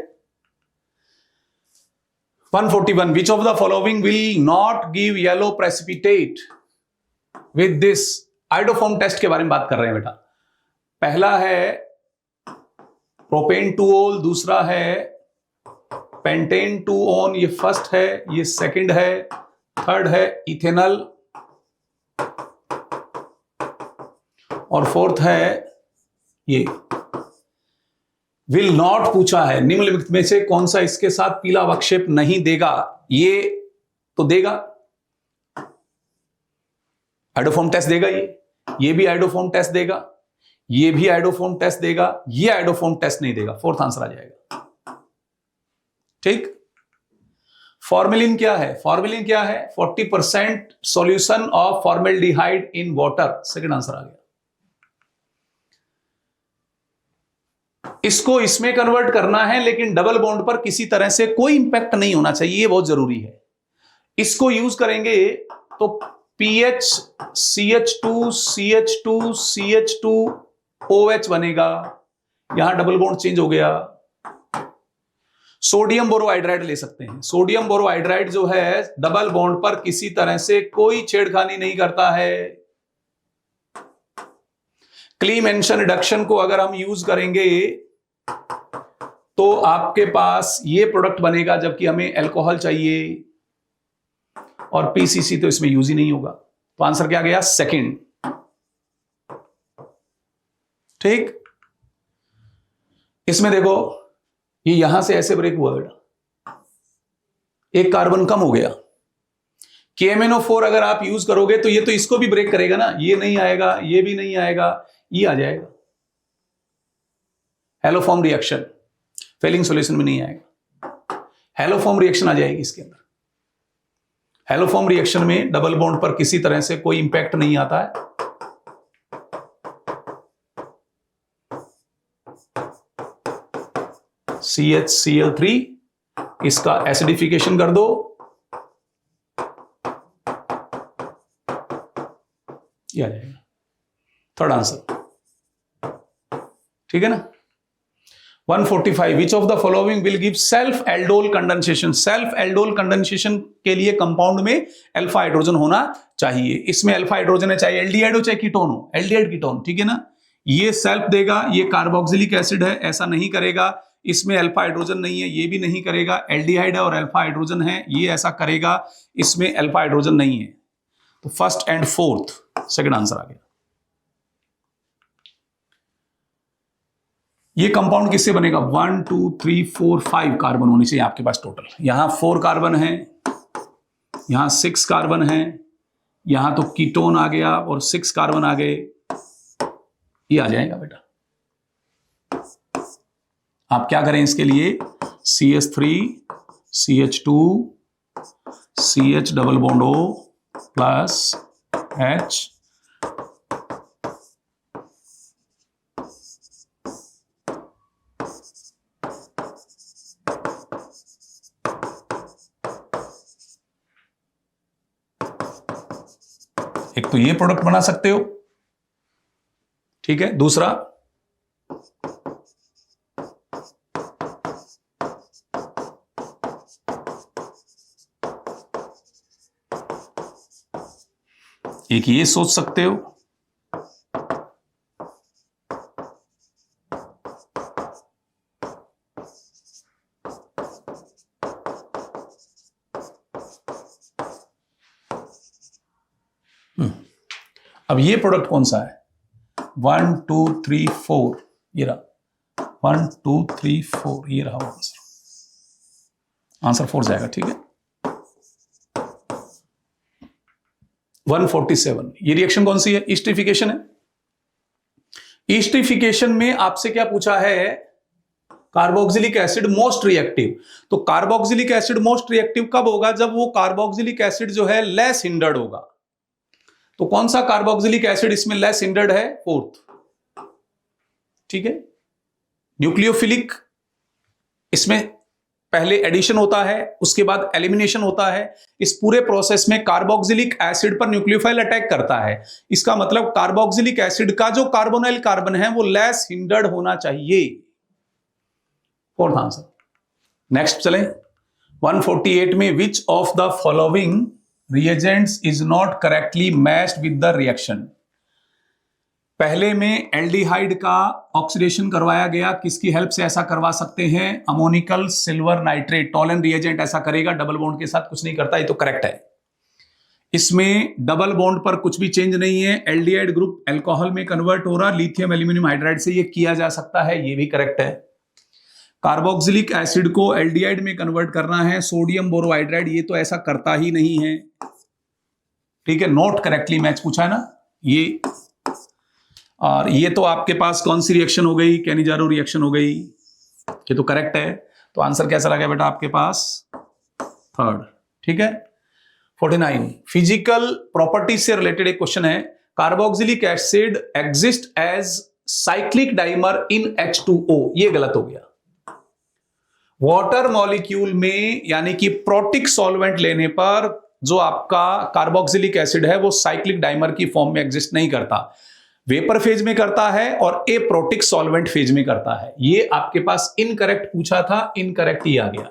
141, which of the following will not give yellow precipitate with this? Iodoform test के बारे में बात कर रहे हैं बेटा। पहला है प्रोपेन टूओल, दूसरा है पेंटेन टूओन, ये फर्स्ट है, ये सेकंड है, थर्ड है इथेनॉल और फोर्थ है ये। विल नॉट पूछा है, निम्नलिखित में से कौन सा इसके साथ पीला अवक्षेप नहीं देगा? ये तो देगा, आइडोफॉर्म टेस्ट देगा, ये भी आइडोफॉर्म टेस्ट देगा, ये भी आइडोफॉर्म टेस्ट देगा, ये आइडोफॉर्म टेस्ट नहीं देगा। फोर्थ आंसर आ जाएगा। ठीक। फॉर्मेलिन क्या है? फॉर्मेलिन क्या है? 40% solution of formaldehyde in water. Second answer आ गया। इसको इसमें कन्वर्ट करना है, लेकिन डबल बॉन्ड पर किसी तरह से कोई इंपैक्ट नहीं होना चाहिए, ये बहुत जरूरी है। इसको यूज करेंगे तो PH CH2 CH2 CH2 OH बनेगा, यहां डबल बॉन्ड चेंज हो गया। सोडियम बोरोहाइड्राइड ले सकते हैं। सोडियम बोरोहाइड्राइड जो है डबल बॉन्ड पर किसी तरह से कोई छेड़खानी नहीं करता है। क्लीमेंशन रिडक्शन को अगर हम यूज करेंगे तो आपके पास ये प्रोडक्ट बनेगा, जबकि हमें अल्कोहल चाहिए और PCC तो इसमें यूज ही नहीं होगा। तो आंसर क्या गया? सेकंड। ठीक। इसमें देखो, ये यहां से ऐसे ब्रेक हुआ बेटा, एक कार्बन कम हो गया। KMnO4 अगर आप यूज करोगे तो ये तो इसको भी ब्रेक करेगा ना, ये नहीं आएगा, ये भी नहीं आएगा, ये आ जाएगा। हेलोफॉर्म रिएक्शन फेलिंग सॉल्यूशन में नहीं आएगा, हेलोफॉर्म रिएक्शन आ जाएगी इसके अंदर। हेलोफॉर्म रिएक्शन में डबल बॉन्ड पर किसी तरह से कोई इंपैक्ट नहीं आता है। CHCl3, इसका एसिडिफिकेशन कर दो, ये आ जाएगा। Third answer. ठीक है ना। 145, विच of the following will give self aldol condensation? Self aldol condensation के लिए कंपाउंड में अल्फा हाइड्रोजन होना चाहिए। इसमें अल्फा हाइड्रोजन है, चाहे एल्डिहाइड हो चाहे कीटोन हो, एल्डिहाइड कीटोन। ठीक है ना। ये सेल्फ देगा, ये कार्बोक्सिलिक एसिड है, ऐसा नहीं करेगा। इसमें अल्फा हाइड्रोजन नहीं है, ये भी नहीं करेगा। एल्डिहाइड है और अल्फा हाइड्रोजन है, ये ऐसा करेगा। इसमें अल्फा हाइड्रोजन नहीं है। तो first and fourth, second answer आ गया। ये कंपाउंड किससे बनेगा? 1 2 3 4 5 कार्बन होने चाहिए आपके पास टोटल। यहां 4 कार्बन है, यहां 6 कार्बन है, यहां तो कीटोन आ गया और 6 कार्बन आ गए, ये आ जाएगा बेटा। आप क्या करें इसके लिए? CH3 CH2 CH double bond O plus H एक तो ये प्रोडक्ट बना सकते हो। ठीक है। दूसरा एक ये सोच सकते हो। अब ये प्रोडक्ट कौन सा है? 1 2 3 4, ये रहा 1 2 3 4, ये रहा आंसर। आंसर 4 जाएगा। ठीक है। 147, ये रिएक्शन कौन सी है? ईस्टरिफिकेशन है। ईस्टरिफिकेशन में आपसे क्या पूछा है? Carboxylic acid most reactive. तो कार्बोक्सिलिक एसिड मोस्ट रिएक्टिव कब होगा? जब वो कार्बोक्सिलिक एसिड जो है लेस हिंडर्ड होगा। तो कौन सा कार्बोक्सिलिक एसिड इसमें लेस हिंडर्ड है? फोर्थ। ठीक है। न्यूक्लियोफिलिक इसमें पहले एडिशन होता है, उसके बाद एलिमिनेशन होता है। इस पूरे प्रोसेस में कार्बोक्सिलिक एसिड पर न्यूक्लियोफाइल अटैक करता है। इसका मतलब कार्बोक्सिलिक एसिड का जो कार्बोनाइल कार्बन है वो लेस हिंडर्ड होना चाहिए। Fourth answer. नेक्स्ट चले 148 में विच of the following reagents is not correctly matched with the reaction. पहले में एल्डिहाइड का ऑक्सीडेशन करवाया गया, किसकी हेल्प से ऐसा करवा सकते हैं? Ammoniacal silver nitrate, Tollens reagent ऐसा करेगा, डबल बॉन्ड के साथ कुछ नहीं करता, ये तो करेक्ट है। इसमें डबल बॉन्ड पर कुछ भी चेंज नहीं है, एल्डिहाइड ग्रुप अल्कोहल में कन्वर्ट हो रहा, लिथियम एल्यूमिनियम हाइड्राइड से ये किया जा सकता है, ये भी करेक्ट है। कार्बोक्सिलिक एसिड को एल्डिहाइड में कन्वर्ट करना है, सोडियम बोरोहाइड्राइड, ये तो ऐसा करता ही नहीं है, ठीक है, नॉट करेक्टली मैच पूछा है ना ये। और ये तो आपके पास कौन सी रिएक्शन हो गई? कैनिजारो रिएक्शन हो गई, ये तो करेक्ट है। तो आंसर कैसा लगा बेटा आपके पास? थर्ड, ठीक है। 49 फिजिकल प्रॉपर्टी से रिलेटेड एक क्वेश्चन है, carboxylic acid exist as cyclic dimer in H2O, ये गलत हो गया। वाटर मॉलिक्यूल में यानी कि प्रोटिक सॉल्वेंट लेने पर जो आपका कार्बोक्सिलिक एसिड है वो साइक्लिक डाइमर की फॉर्म में एग्जिस्ट नहीं करता, वेपर फेज में करता है और ए प्रोटिक सॉल्वेंट फेज में करता है। ये आपके पास इनकरेक्ट पूछा था, इनकरेक्ट ही आ गया।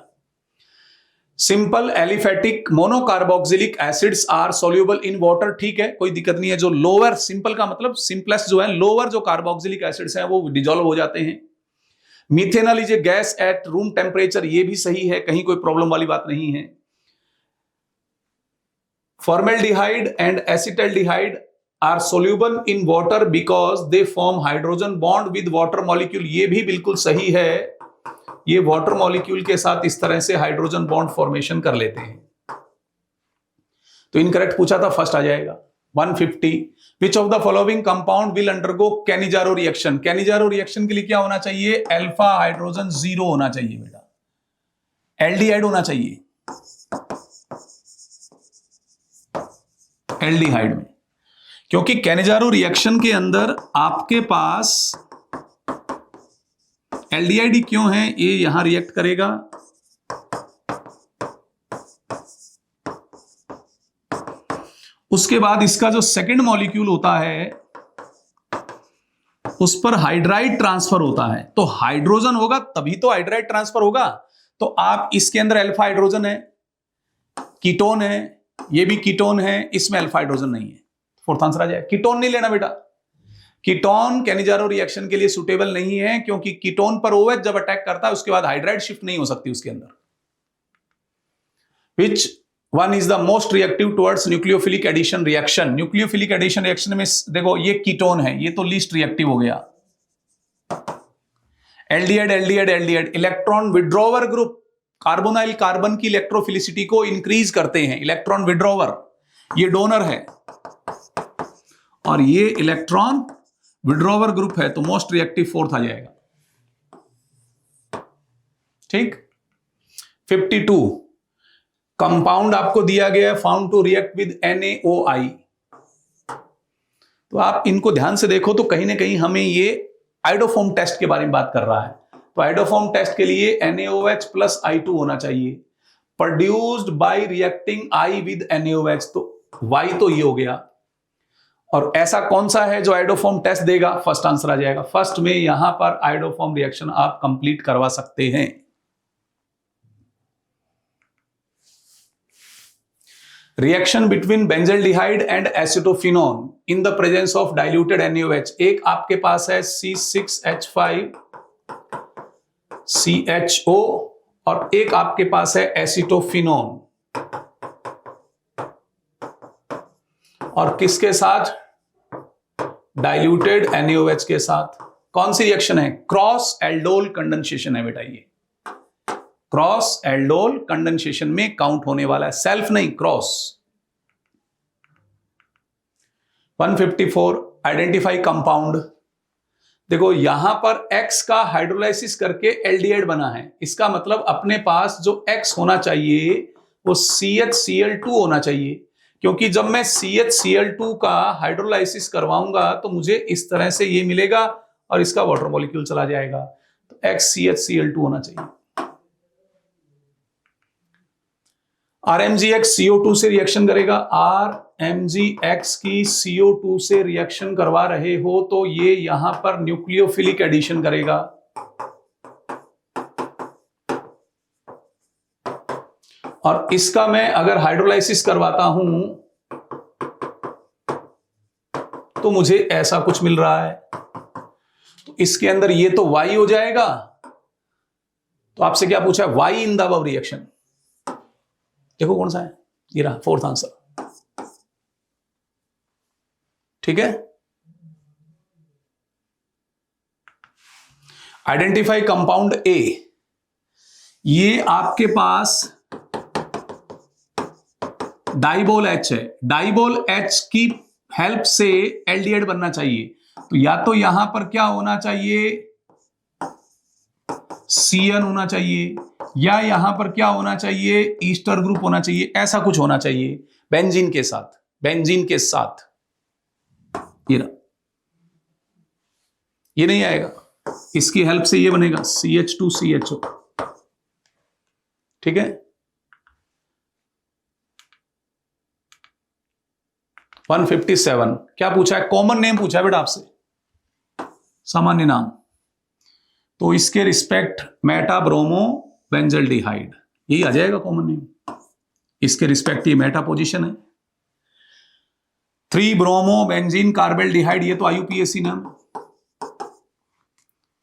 Simple aliphatic monocarboxylic acids are soluble in water, ठीक है, कोई दिक्कत नहीं है। जो लोअर, सिंपल का मतलब सिंपलेस्ट जो है, लोअर जो कार्बोक्सिलिक एसिड्स हैं वो डिजोल्व हो जाते हैं। Methanol is a gas at room temperature, ये भी सही है, कहीं कोई प्रॉब्लम वाली बात नहीं है। Formaldehyde and acetaldehyde are soluble in water because they form hydrogen bond with water molecule, ये भी बिल्कुल सही है। ये वाटर मॉलिक्यूल के साथ इस तरह से हाइड्रोजन बॉन्ड फॉर्मेशन कर लेते हैं। तो इनकरेक्ट पूछा था, फर्स्ट आ जाएगा। 150 विच of the following compound will undergo Cannizzaro reaction. Cannizzaro reaction के लिए क्या होना चाहिए? अल्फा हाइड्रोजन 0 होना चाहिए बेटा, एल्डिहाइड होना चाहिए एल्डिहाइड में, क्योंकि कैनिजारो रिएक्शन के अंदर आपके पास एल्डिहाइड क्यों है, ये यहां रिएक्ट करेगा, उसके बाद इसका जो सेकंड मॉलिक्यूल होता है उस पर हाइड्राइड ट्रांसफर होता है, तो हाइड्रोजन होगा तभी तो हाइड्राइड ट्रांसफर होगा। तो आप इसके अंदर अल्फा हाइड्रोजन है, कीटोन है, ये भी कीटोन है, इसमें अल्फा हाइड्रोजन नहीं है, फोर्थ आंसर आ जाए। कीटोन नहीं लेना बेटा, कीटोन कैनिजारो रिएक्शन के लिए सुटेबल नहीं है, क्योंकि कीटोन पर OH जब अटैक करता है उसके बाद हाइड्राइड शिफ्ट नहीं हो सकती उसके अंदर। Which one is the most reactive towards nucleophilic addition reaction. Nucleophilic addition reaction में देखो ये कीटोन है, ये तो लीस्ट रिएक्टिव हो गया। Aldehyde aldehyde aldehyde, electron withdrawer group carbonyl carbon की इलेक्ट्रोफिलिसिटी को इंक्रीज करते हैं, इलेक्ट्रॉन विड्रॉवर, ये डोनर है और ये इलेक्ट्रॉन विड्रॉवर ग्रुप है, तो मोस्ट रिएक्टिव फोर्थ आ जाएगा, ठीक। 52 कंपाउंड आपको दिया गया है, found to react with NaOI। तो आप इनको ध्यान से देखो तो कहीं ना कहीं हमें ये आइडोफॉर्म टेस्ट के बारे में बात कर रहा है। तो आइडोफॉर्म टेस्ट के लिए NaOH प्लस I2 होना चाहिए, produced by reacting I with NaOH, तो Y तो ये हो गया। और ऐसा कौन सा है जो आइडोफॉर्म टेस्ट देगा? फर्स्ट आंसर आ जाएगा। फर्स्ट में यहां पर आइडोफॉर्म रिएक्शन आप कंप्लीट करवा सकते हैं। Reaction between benzaldehyde and acetophenone in the presence of diluted NaOH। एक आपके पास है C6H5CHO और एक आपके पास है एसिटोफिनोन, और किसके साथ? डाइल्यूटेड NaOH के साथ। कौन सी रिएक्शन है? क्रॉस एल्डोल कंडेंसेशन है बेटा, ये क्रॉस एल्डोल कंडेंसेशन में काउंट होने वाला है, सेल्फ नहीं, क्रॉस। 154 identify compound. देखो यहां पर X का हाइड्रोलाइसिस करके एल्डिहाइड बना है, इसका मतलब अपने पास जो X होना चाहिए वो CHCl2 होना चाहिए, क्योंकि जब मैं CHCl2 का हाइड्रोलाइसिस करवाऊंगा तो मुझे इस तरह से ये मिलेगा और इसका वाटर मॉलिक्यूल चला जाएगा, तो XCHCl2 होना चाहिए। RMgX CO2 से रिएक्शन करेगा, RMgX की CO2 से रिएक्शन करवा रहे हो तो ये यहां पर न्यूक्लियोफिलिक एडिशन करेगा। और इसका मैं अगर हाइड्रोलाइसिस करवाता हूं तो मुझे ऐसा कुछ मिल रहा है। तो इसके अंदर ये तो Y हो जाएगा। तो आपसे क्या पूछा है? Y in the above reaction. देखो कौन सा है, ये रहा फोर्थ आंसर। ठीक है। Identify compound A। ये आपके पास डाइबोल H है। डाइबोल H की हेल्प से एल्डिहाइड बनना चाहिए। तो या तो यहां पर क्या होना चाहिए, CN होना चाहिए, या यहां पर क्या होना चाहिए, ईस्टर ग्रुप होना चाहिए। ऐसा कुछ होना चाहिए बेंजीन के साथ। बेंजीन के साथ ये नहीं आएगा। इसकी हेल्प से ये बनेगा CH2CHO। ठीक है। 157 क्या पूछा है? कॉमन नेम पूछा है बेटा आपसे, सामान्य नाम। तो इसके रिस्पेक्ट मेटा ब्रोमो बेंजल्डिहाइड, यही आ जाएगा कॉमन नेम। इसके रिस्पेक्ट ये मेटा पोजीशन है। 3 ब्रोमो बेंजीन कार्बेल्डिहाइड, ये तो IUPAC नाम।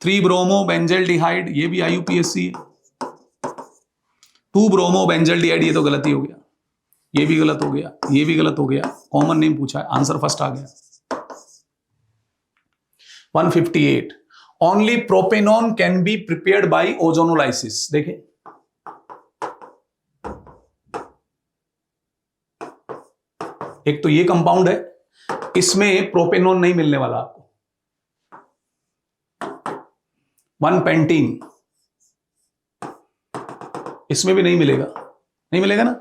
3 ब्रोमो बेंजल्डिहाइड, ये भी IUPAC है। 2 ब्रोमो बेंजल्डिहाइड, ये तो गलती हो गया, ये भी गलत हो गया, ये भी गलत हो गया। कॉमन नेम पूछा है, आंसर फर्स्ट आ गया। 158 only propanone can be prepared by ozonolysis. देखें, एक तो ये कंपाउंड है, इसमें प्रोपेनॉन नहीं मिलने वाला आपको। 1 पेंटीन, इसमें भी नहीं मिलेगा, नहीं मिलेगा ना।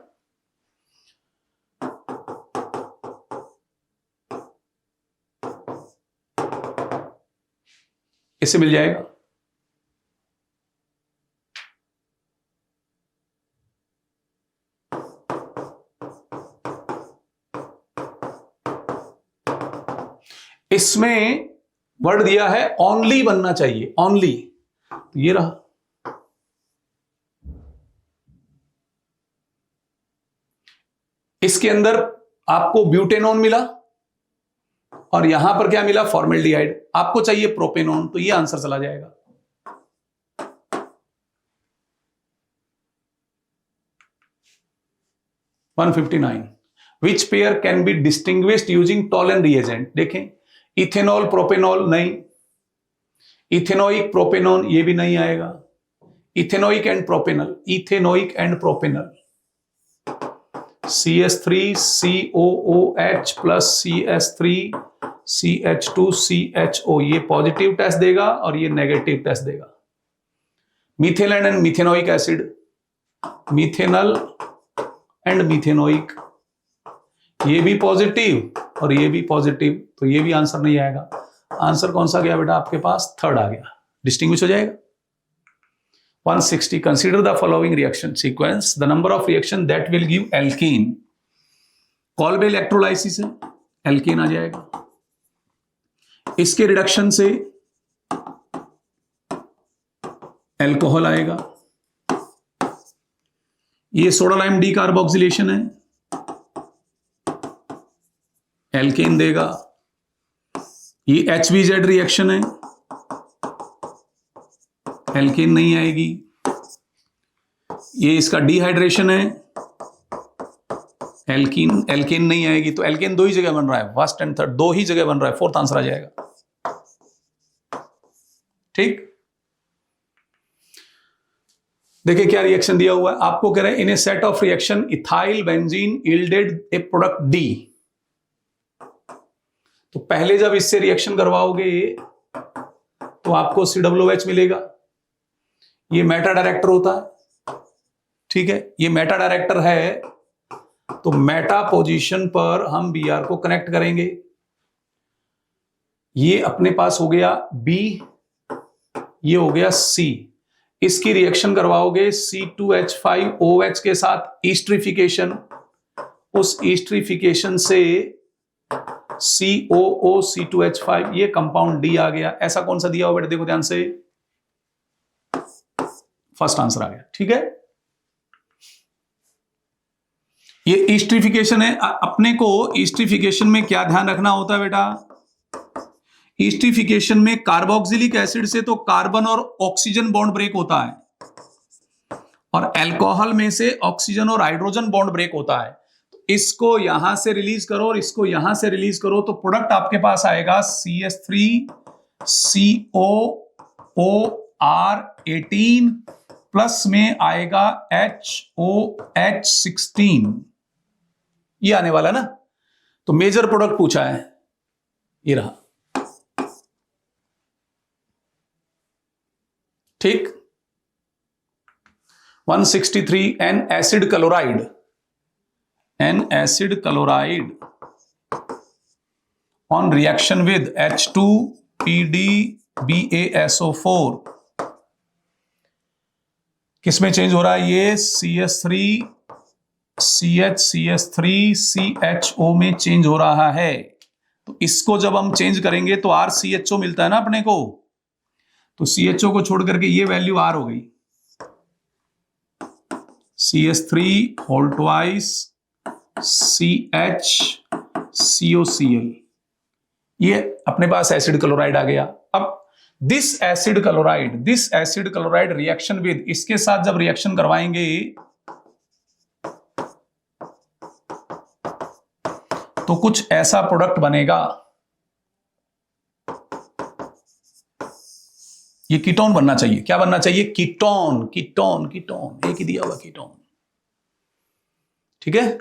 इससे मिल जाएगा। इसमें वर्ड दिया है ओनली बनना चाहिए, ओनली। ये रहा। इसके अंदर आपको ब्यूटेनॉन मिला और यहां पर क्या मिला? फॉर्मेल्डिहाइड। आपको चाहिए प्रोपेनॉन, तो ये आंसर चला जाएगा। Which pair can be distinguished using Tollens reagent. देखें, इथेनॉल प्रोपेनॉल नहीं, इथेनोइक प्रोपेनॉन ये भी नहीं आएगा। Ethanoic and propanal, ethanoic and propanal, CH3COOH plus CH3CH2CHO, ये पॉजिटिव टेस्ट देगा और ये नेगेटिव टेस्ट देगा। Methanal and methanoic acid, methanal and methanoic, ये भी पॉजिटिव और ये भी पॉजिटिव, तो ये भी आंसर नहीं आएगा। आंसर कौन सा गया बेटा आपके पास? थर्ड आ गया, डिस्टिंग्विश हो जाएगा। 160 consider the following reaction sequence, the number of reaction that will give alkene. Kolbe electrolysis है, एल्कीन आ जाएगा। इसके रिडक्शन से एल्कोहल आएगा। ये सोडा लाइम डी कार्बोक्सिलेशन है, एल्केन देगा। ये HBZ रिएक्शन है, एल्केन नहीं आएगी। ये इसका डिहाइड्रेशन है, एल्केन नहीं आएगी। तो एल्केन दो ही जगह बन रहा है, फर्स्ट एंड थर्ड दो ही जगह बन रहा है, फोर्थ आंसर आ जाएगा। ठीक, देखिए क्या रिएक्शन दिया हुआ है आपको। कह रहे हैं in a set of reaction ethyl benzene yielded a product D। तो पहले जब इससे रिएक्शन करवाओगे तो आपको COOH मिलेगा। ये मेटा डायरेक्टर होता है, ठीक है, ये मेटा डायरेक्टर है। तो मेटा पोजीशन पर हम Br को कनेक्ट करेंगे। ये अपने पास हो गया B, ये हो गया C। इसकी रिएक्शन करवाओगे C2H5OH के साथ ईस्ट्रिफिकेशन, उस ईस्ट्रिफिकेशन से COOC2H5, ये कंपाउंड डी आ गया। ऐसा कौन सा दिया हो बेटा, देखो ध्यान से, फर्स्ट आंसर आ गया। ठीक है, ये ईस्ट्रिफिकेशन है। अपने को ईस्ट्रिफिकेशन में क्या ध्यान रखना होता है बेटा, ईस्ट्रिफिकेशन में कार्बोक्सिलिक एसिड से तो कार्बन और ऑक्सीजन बॉन्ड ब्रेक होता है, और अल्कोहल में से ऑक्सीजन और हाइड्रोजन बॉन्ड ब्रेक होता है। तो इसको यहां से रिलीज करो और इसको यहां से रिलीज करो, तो प्रोडक्ट आपके पास आएगा CH3COOR18 प्लस में आएगा HOH16, ये आने वाला ना। तो मेजर प्रोडक्ट पूछा है, ये रहा। ठीक, 163 N acid chloride on reaction with H2PdBaSO4 किसमें चेंज हो रहा है, ये CH3CHO में चेंज हो रहा है। तो इसको जब हम चेंज करेंगे तो RCHO मिलता है ना अपने को, तो CHO को छोड़ करके ये वैल्यू R हो गई, CH3 CHCOCl, ये अपने पास एसिड क्लोराइड आ गया। अब this acid chloride reaction with, इसके साथ जब रिएक्शन करवाएंगे तो कुछ ऐसा प्रोडक्ट बनेगा, ये कीटोन बनना चाहिए। क्या बनना चाहिए, कीटोन, एक ही दिया हुआ कीटोन। ठीक है,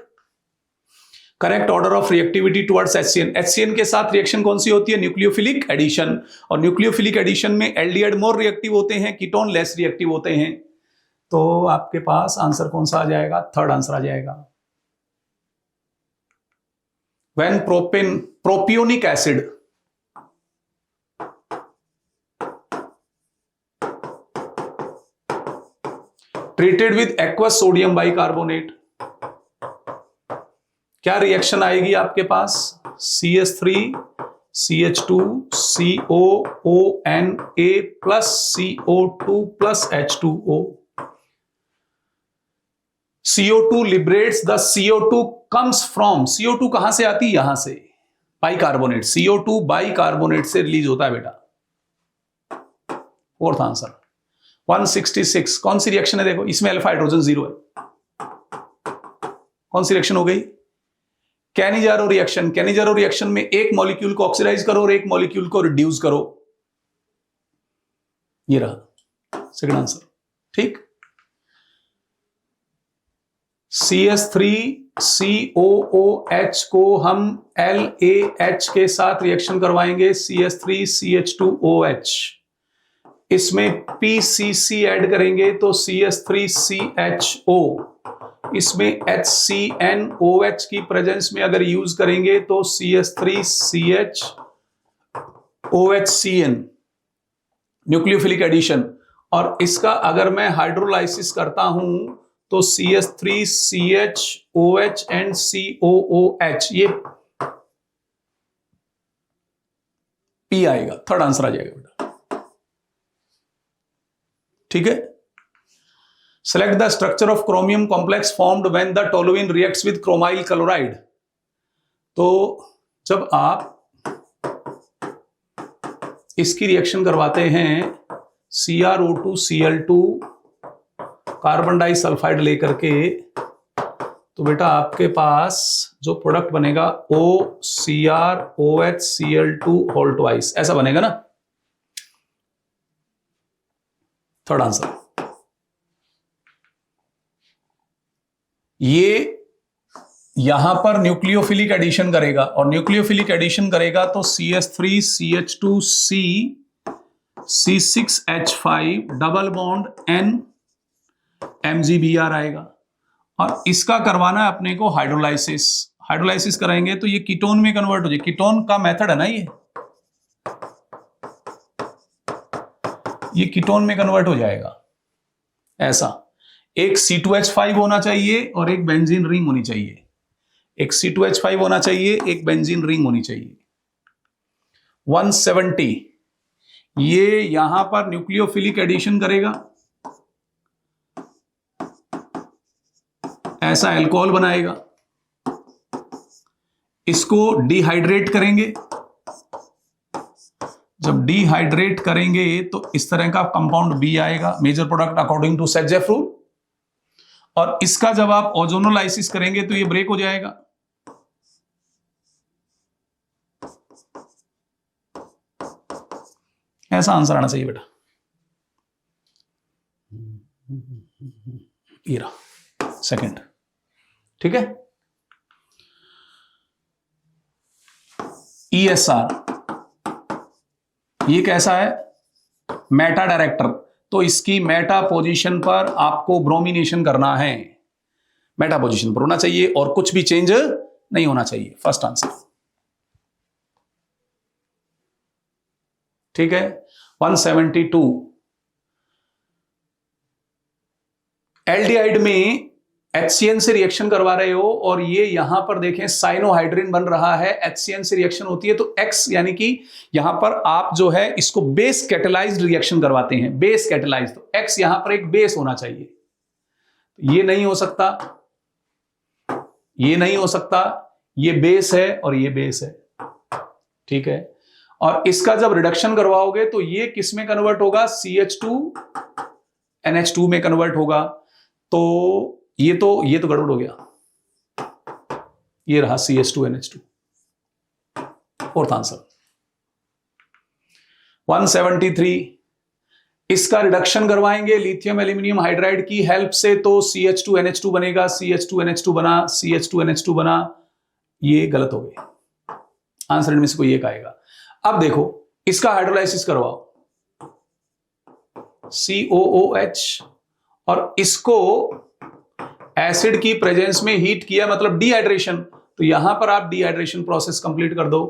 correct order of reactivity towards HCN। HCN के साथ रिएक्शन कौन सी होती है, न्यूक्लियोफिलिक एडिशन, और न्यूक्लियोफिलिक एडिशन में एल्डिहाइड मोर रिएक्टिव होते हैं, कीटोन लेस रिएक्टिव होते हैं। तो आपके पास आंसर कौन सा आ जाएगा, थर्ड आंसर आ जाएगा। When propionic acid treated with aqueous sodium bicarbonate, क्या रिएक्शन आएगी आपके पास, CH3CH2COONA plus CO2 plus H2O। CO2 liberates the CO2 comes from, CO2 कहां से आती है, यहां से, बाइकार्बोनेट, CO2 बाइकार्बोनेट से रिलीज होता है बेटा। Fourth answer. 166 कौन सी रिएक्शन है, देखो इसमें अल्फा हाइड्रोजन 0 है, कौन सी रिएक्शन हो गई, कैनिजारो रिएक्शन। कैनिजारो रिएक्शन में एक मॉलिक्यूल को ऑक्सीडाइज करो और एक मॉलिक्यूल को रिड्यूस करो, ये रहा सेकंड आंसर। ठीक, CH3COOH को हम LAH के साथ रिएक्शन करवाएंगे, CH3CH2OH, इसमें PCC ऐड करेंगे तो CH3CHO, इसमें HCnOH की प्रेजेंस में अगर यूज करेंगे तो CH3CHOHCN, न्यूक्लियोफिलिक एडिशन। और इसका अगर मैं हाइड्रोलाइसिस करता हूं तो CH3CHOH एंड COOH, ये P आएगा, थर्ड आंसर आ जाएगा बेटा। ठीक है, select the structure of chromium complex formed when the toluene reacts with chromyl chloride. तो जब आप इसकी रिएक्शन करवाते हैं CrO2Cl2 कार्बन डाइसल्फाइड लेकर के, तो बेटा आपके पास जो प्रोडक्ट बनेगा OCrOHCl2 होल ट्वाइस, ऐसा बनेगा ना, थर्ड आंसर। ये यहां पर न्यूक्लियोफिलिक एडिशन करेगा, और न्यूक्लियोफिलिक एडिशन करेगा तो CH3CH2C C6H5 double bond N MgBr आएगा, और इसका करवाना है अपने को हाइड्रोलाइसिस। हाइड्रोलाइसिस कराएंगे तो ये कीटोन में कन्वर्ट हो जाए, कीटोन का मेथड है ना, ये कीटोन में कन्वर्ट हो जाएगा। ऐसा एक C2H5 होना चाहिए और एक बेंजीन रिंग होनी चाहिए, एक C2H5 होना चाहिए, एक बेंजीन रिंग होनी चाहिए। 170 ये यहां पर न्यूक्लियोफिलिक एडिशन करेगा, ऐसा अल्कोहल बनाएगा, इसको डिहाइड्रेट करेंगे, जब डिहाइड्रेट करेंगे तो इस तरह का कंपाउंड बी आएगा, major product according to Saytzeff rule. और इसका जब आप ओजोनोलाइसिस करेंगे तो ये ब्रेक हो जाएगा, ऐसा आंसर आना चाहिए बेटा। ये रहा सेकंड, ठीक है। ESR ये कैसा है, मेटा डायरेक्टर, तो इसकी मेटा पोजीशन पर आपको ब्रोमिनेशन करना है, मेटा पोजीशन पर होना चाहिए और कुछ भी चेंज नहीं होना चाहिए, फर्स्ट आंसर, ठीक है। 172 एल्डिहाइड में HCN से रिएक्शन करवा रहे हो और ये यहां पर देखें साइनोहाइड्रिन बन रहा है, HCN से रिएक्शन होती है तो X यानी कि यहां पर आप जो है इसको बेस कैटेलाइज्ड रिएक्शन करवाते हैं, बेस कैटेलाइज्ड, तो X यहां पर एक बेस होना चाहिए, ये नहीं हो सकता, ये नहीं हो सकता, ये बेस है और ये बेस है, ठीक है। और इसका जब रिडक्शन करवाओगे तो ये किस में कन्वर्ट होगा, CH2NH2 में कन्वर्ट होगा, तो ये तो गड़बड़ हो गया, ये रहा CH2NH2, फोर्थ आंसर। 173 इसका रिडक्शन करवाएंगे लिथियम एल्यूमिनियम हाइड्राइड की हेल्प से, तो CH2NH2 बनेगा, CH2NH2 बना, CH2NH2 बना, ये गलत हो गए, आंसर इनमें से कोई एक आएगा। अब देखो इसका हाइड्रोलाइसिस करवाओ, COOH, और इसको एसिड की प्रेजेंस में हीट किया मतलब डिहाइड्रेशन, तो यहां पर आप डिहाइड्रेशन प्रोसेस कंप्लीट कर दो,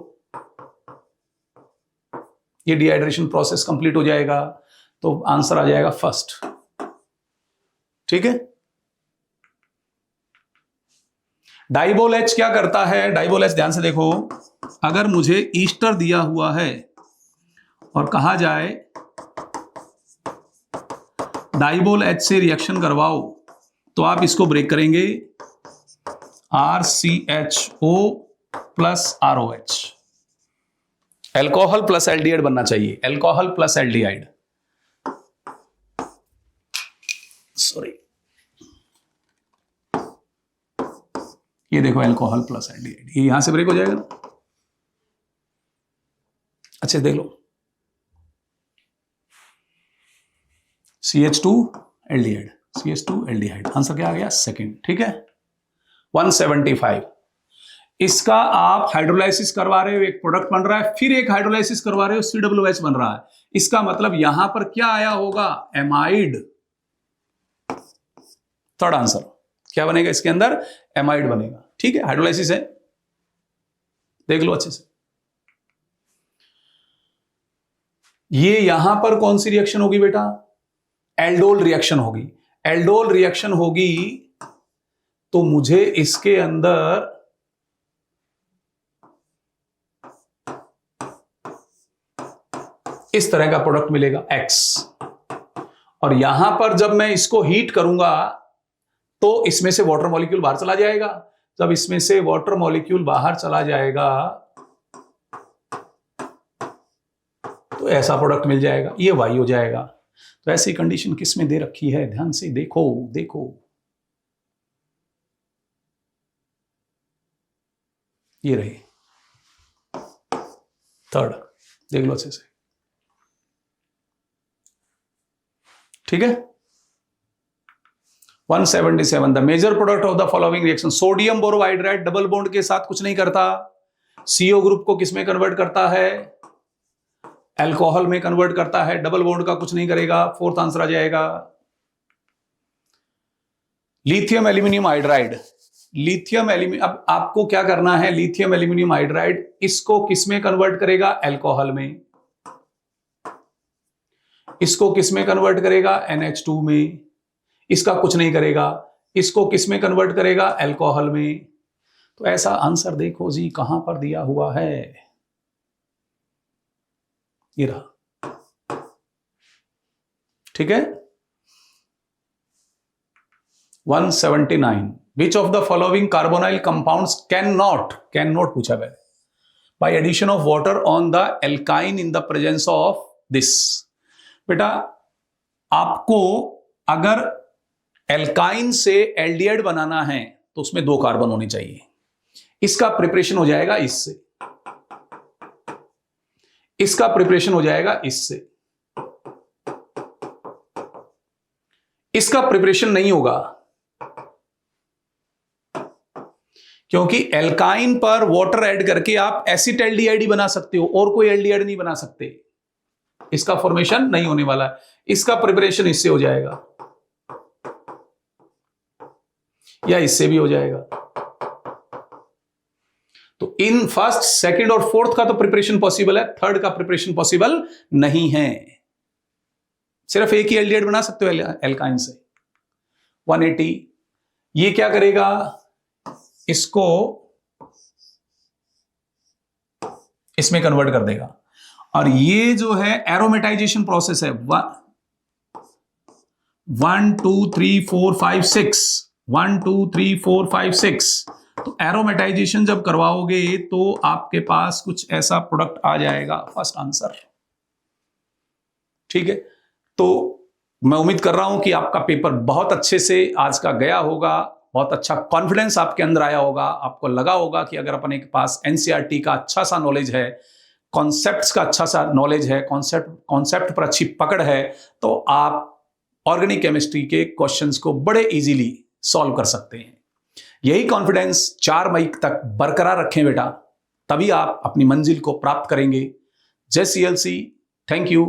ये डिहाइड्रेशन प्रोसेस कंप्लीट हो जाएगा तो आंसर आ जाएगा फर्स्ट, ठीक है। डाइबोल H क्या करता है, डाइबोल H ध्यान से देखो, अगर मुझे ईस्टर दिया हुआ है और कहा जाए डाइबोल H से रिएक्शन करवाओ, तो आप इसको ब्रेक करेंगे, RCHO plus ROH, alcohol plus aldehyde बनना चाहिए, एल्कोहल प्लस एल्डिहाइड, सॉरी, ये देखो एल्कोहल प्लस एल्डिहाइड, ये यहां से ब्रेक हो जाएगा ना, अच्छे देख लो, CH2 aldehyde, CH2 aldehyde, answer क्या आ गया, सेकंड, ठीक है। 175 इसका आप हाइड्रोलाइसिस करवा रहे हो, एक प्रोडक्ट बन रहा है, फिर एक हाइड्रोलाइसिस करवा रहे हो, COOH बन रहा है, इसका मतलब यहां पर क्या आया होगा, एमाइड, थर्ड आंसर, क्या बनेगा इसके अंदर, एमाइड बनेगा, ठीक है, हाइड्रोलाइसिस है, देख लो अच्छे से। ये यहां पर कौन सी रिएक्शन होगी बेटा, एल्डोल रिएक्शन होगी, एल्डोल रिएक्शन होगी तो मुझे इसके अंदर इस तरह का प्रोडक्ट मिलेगा X, और यहां पर जब मैं इसको हीट करूंगा तो इसमें से वाटर मॉलिक्यूल बाहर चला जाएगा, जब इसमें से वाटर मॉलिक्यूल बाहर चला जाएगा तो ऐसा प्रोडक्ट मिल जाएगा, ये Y हो जाएगा। तो ऐसी कंडीशन किस में दे रखी है, ध्यान से देखो, देखो ये रही थर्ड, देख लो अच्छे से, ठीक है। 177 the major product of the following reaction, sodium borohydride double bond के साथ कुछ नहीं करता, CO ग्रुप को किस में कन्वर्ट करता है, अल्कोहल में कन्वर्ट करता है, डबल बॉन्ड का कुछ नहीं करेगा, फोर्थ आंसर आ जाएगा। Lithium aluminium hydride, lithium aluminium, अब आपको क्या करना है, लिथियम एल्यूमिनियम हाइड्राइड इसको किस में कन्वर्ट करेगा, अल्कोहल में, इसको किस में कन्वर्ट करेगा, NH2 में, इसका कुछ नहीं करेगा, इसको किस में कन्वर्ट करेगा, अल्कोहल में। तो ऐसा आंसर देखो जी कहां पर दिया हुआ है, ये रहा। ठीक है, 179 which of the following carbonyl compounds can not पूछा गया by addition of water on the alkyne in the presence of this. बेटा आपको अगर एल्काइन से एल्डिहाइड बनाना है तो उसमें 2 कार्बन होने चाहिए। इसका प्रिपरेशन हो जाएगा इससे, इसका प्रिपरेशन हो जाएगा इससे, इसका प्रिपरेशन नहीं होगा क्योंकि एल्काइन पर वाटर ऐड करके आप एसिटाल्डिहाइड ही बना सकते हो और कोई एल्डिहाइड नहीं बना सकते। इसका फॉर्मेशन नहीं होने वाला है, इसका प्रिपरेशन इससे हो जाएगा या इससे भी हो जाएगा। तो इन फर्स्ट, सेकंड और फोर्थ का तो प्रिपरेशन पॉसिबल है, थर्ड का प्रिपरेशन पॉसिबल नहीं है। सिर्फ एक ही एल्डिहाइड बना सकते हो एल्काइन से। 180 ये क्या करेगा, इसको इसमें कन्वर्ट कर देगा और ये जो है एरोमेटाइजेशन प्रोसेस है 1 2 3 4 5 6 1 2 3 4 5 6। तो एरोमेटाइजेशन जब करवाओगे तो आपके पास कुछ ऐसा प्रोडक्ट आ जाएगा, फर्स्ट आंसर। ठीक है, तो मैं उम्मीद कर रहा हूं कि आपका पेपर बहुत अच्छे से आज का गया होगा, बहुत अच्छा कॉन्फिडेंस आपके अंदर आया होगा। आपको लगा होगा कि अगर अपने के पास एनसीईआरटी का अच्छा सा नॉलेज है, कॉन्सेप्ट्स का अच्छा सा नॉलेज है, कॉन्सेप्ट पर अच्छी पकड़ है, तो आप ऑर्गेनिक केमिस्ट्री के क्वेश्चंस को बड़े इजीली सॉल्व कर सकते हैं। यही कॉन्फिडेंस 4 मई तक बरकरार रखें बेटा, तभी आप अपनी मंजिल को प्राप्त करेंगे। जय सीएलसी, थैंक यू।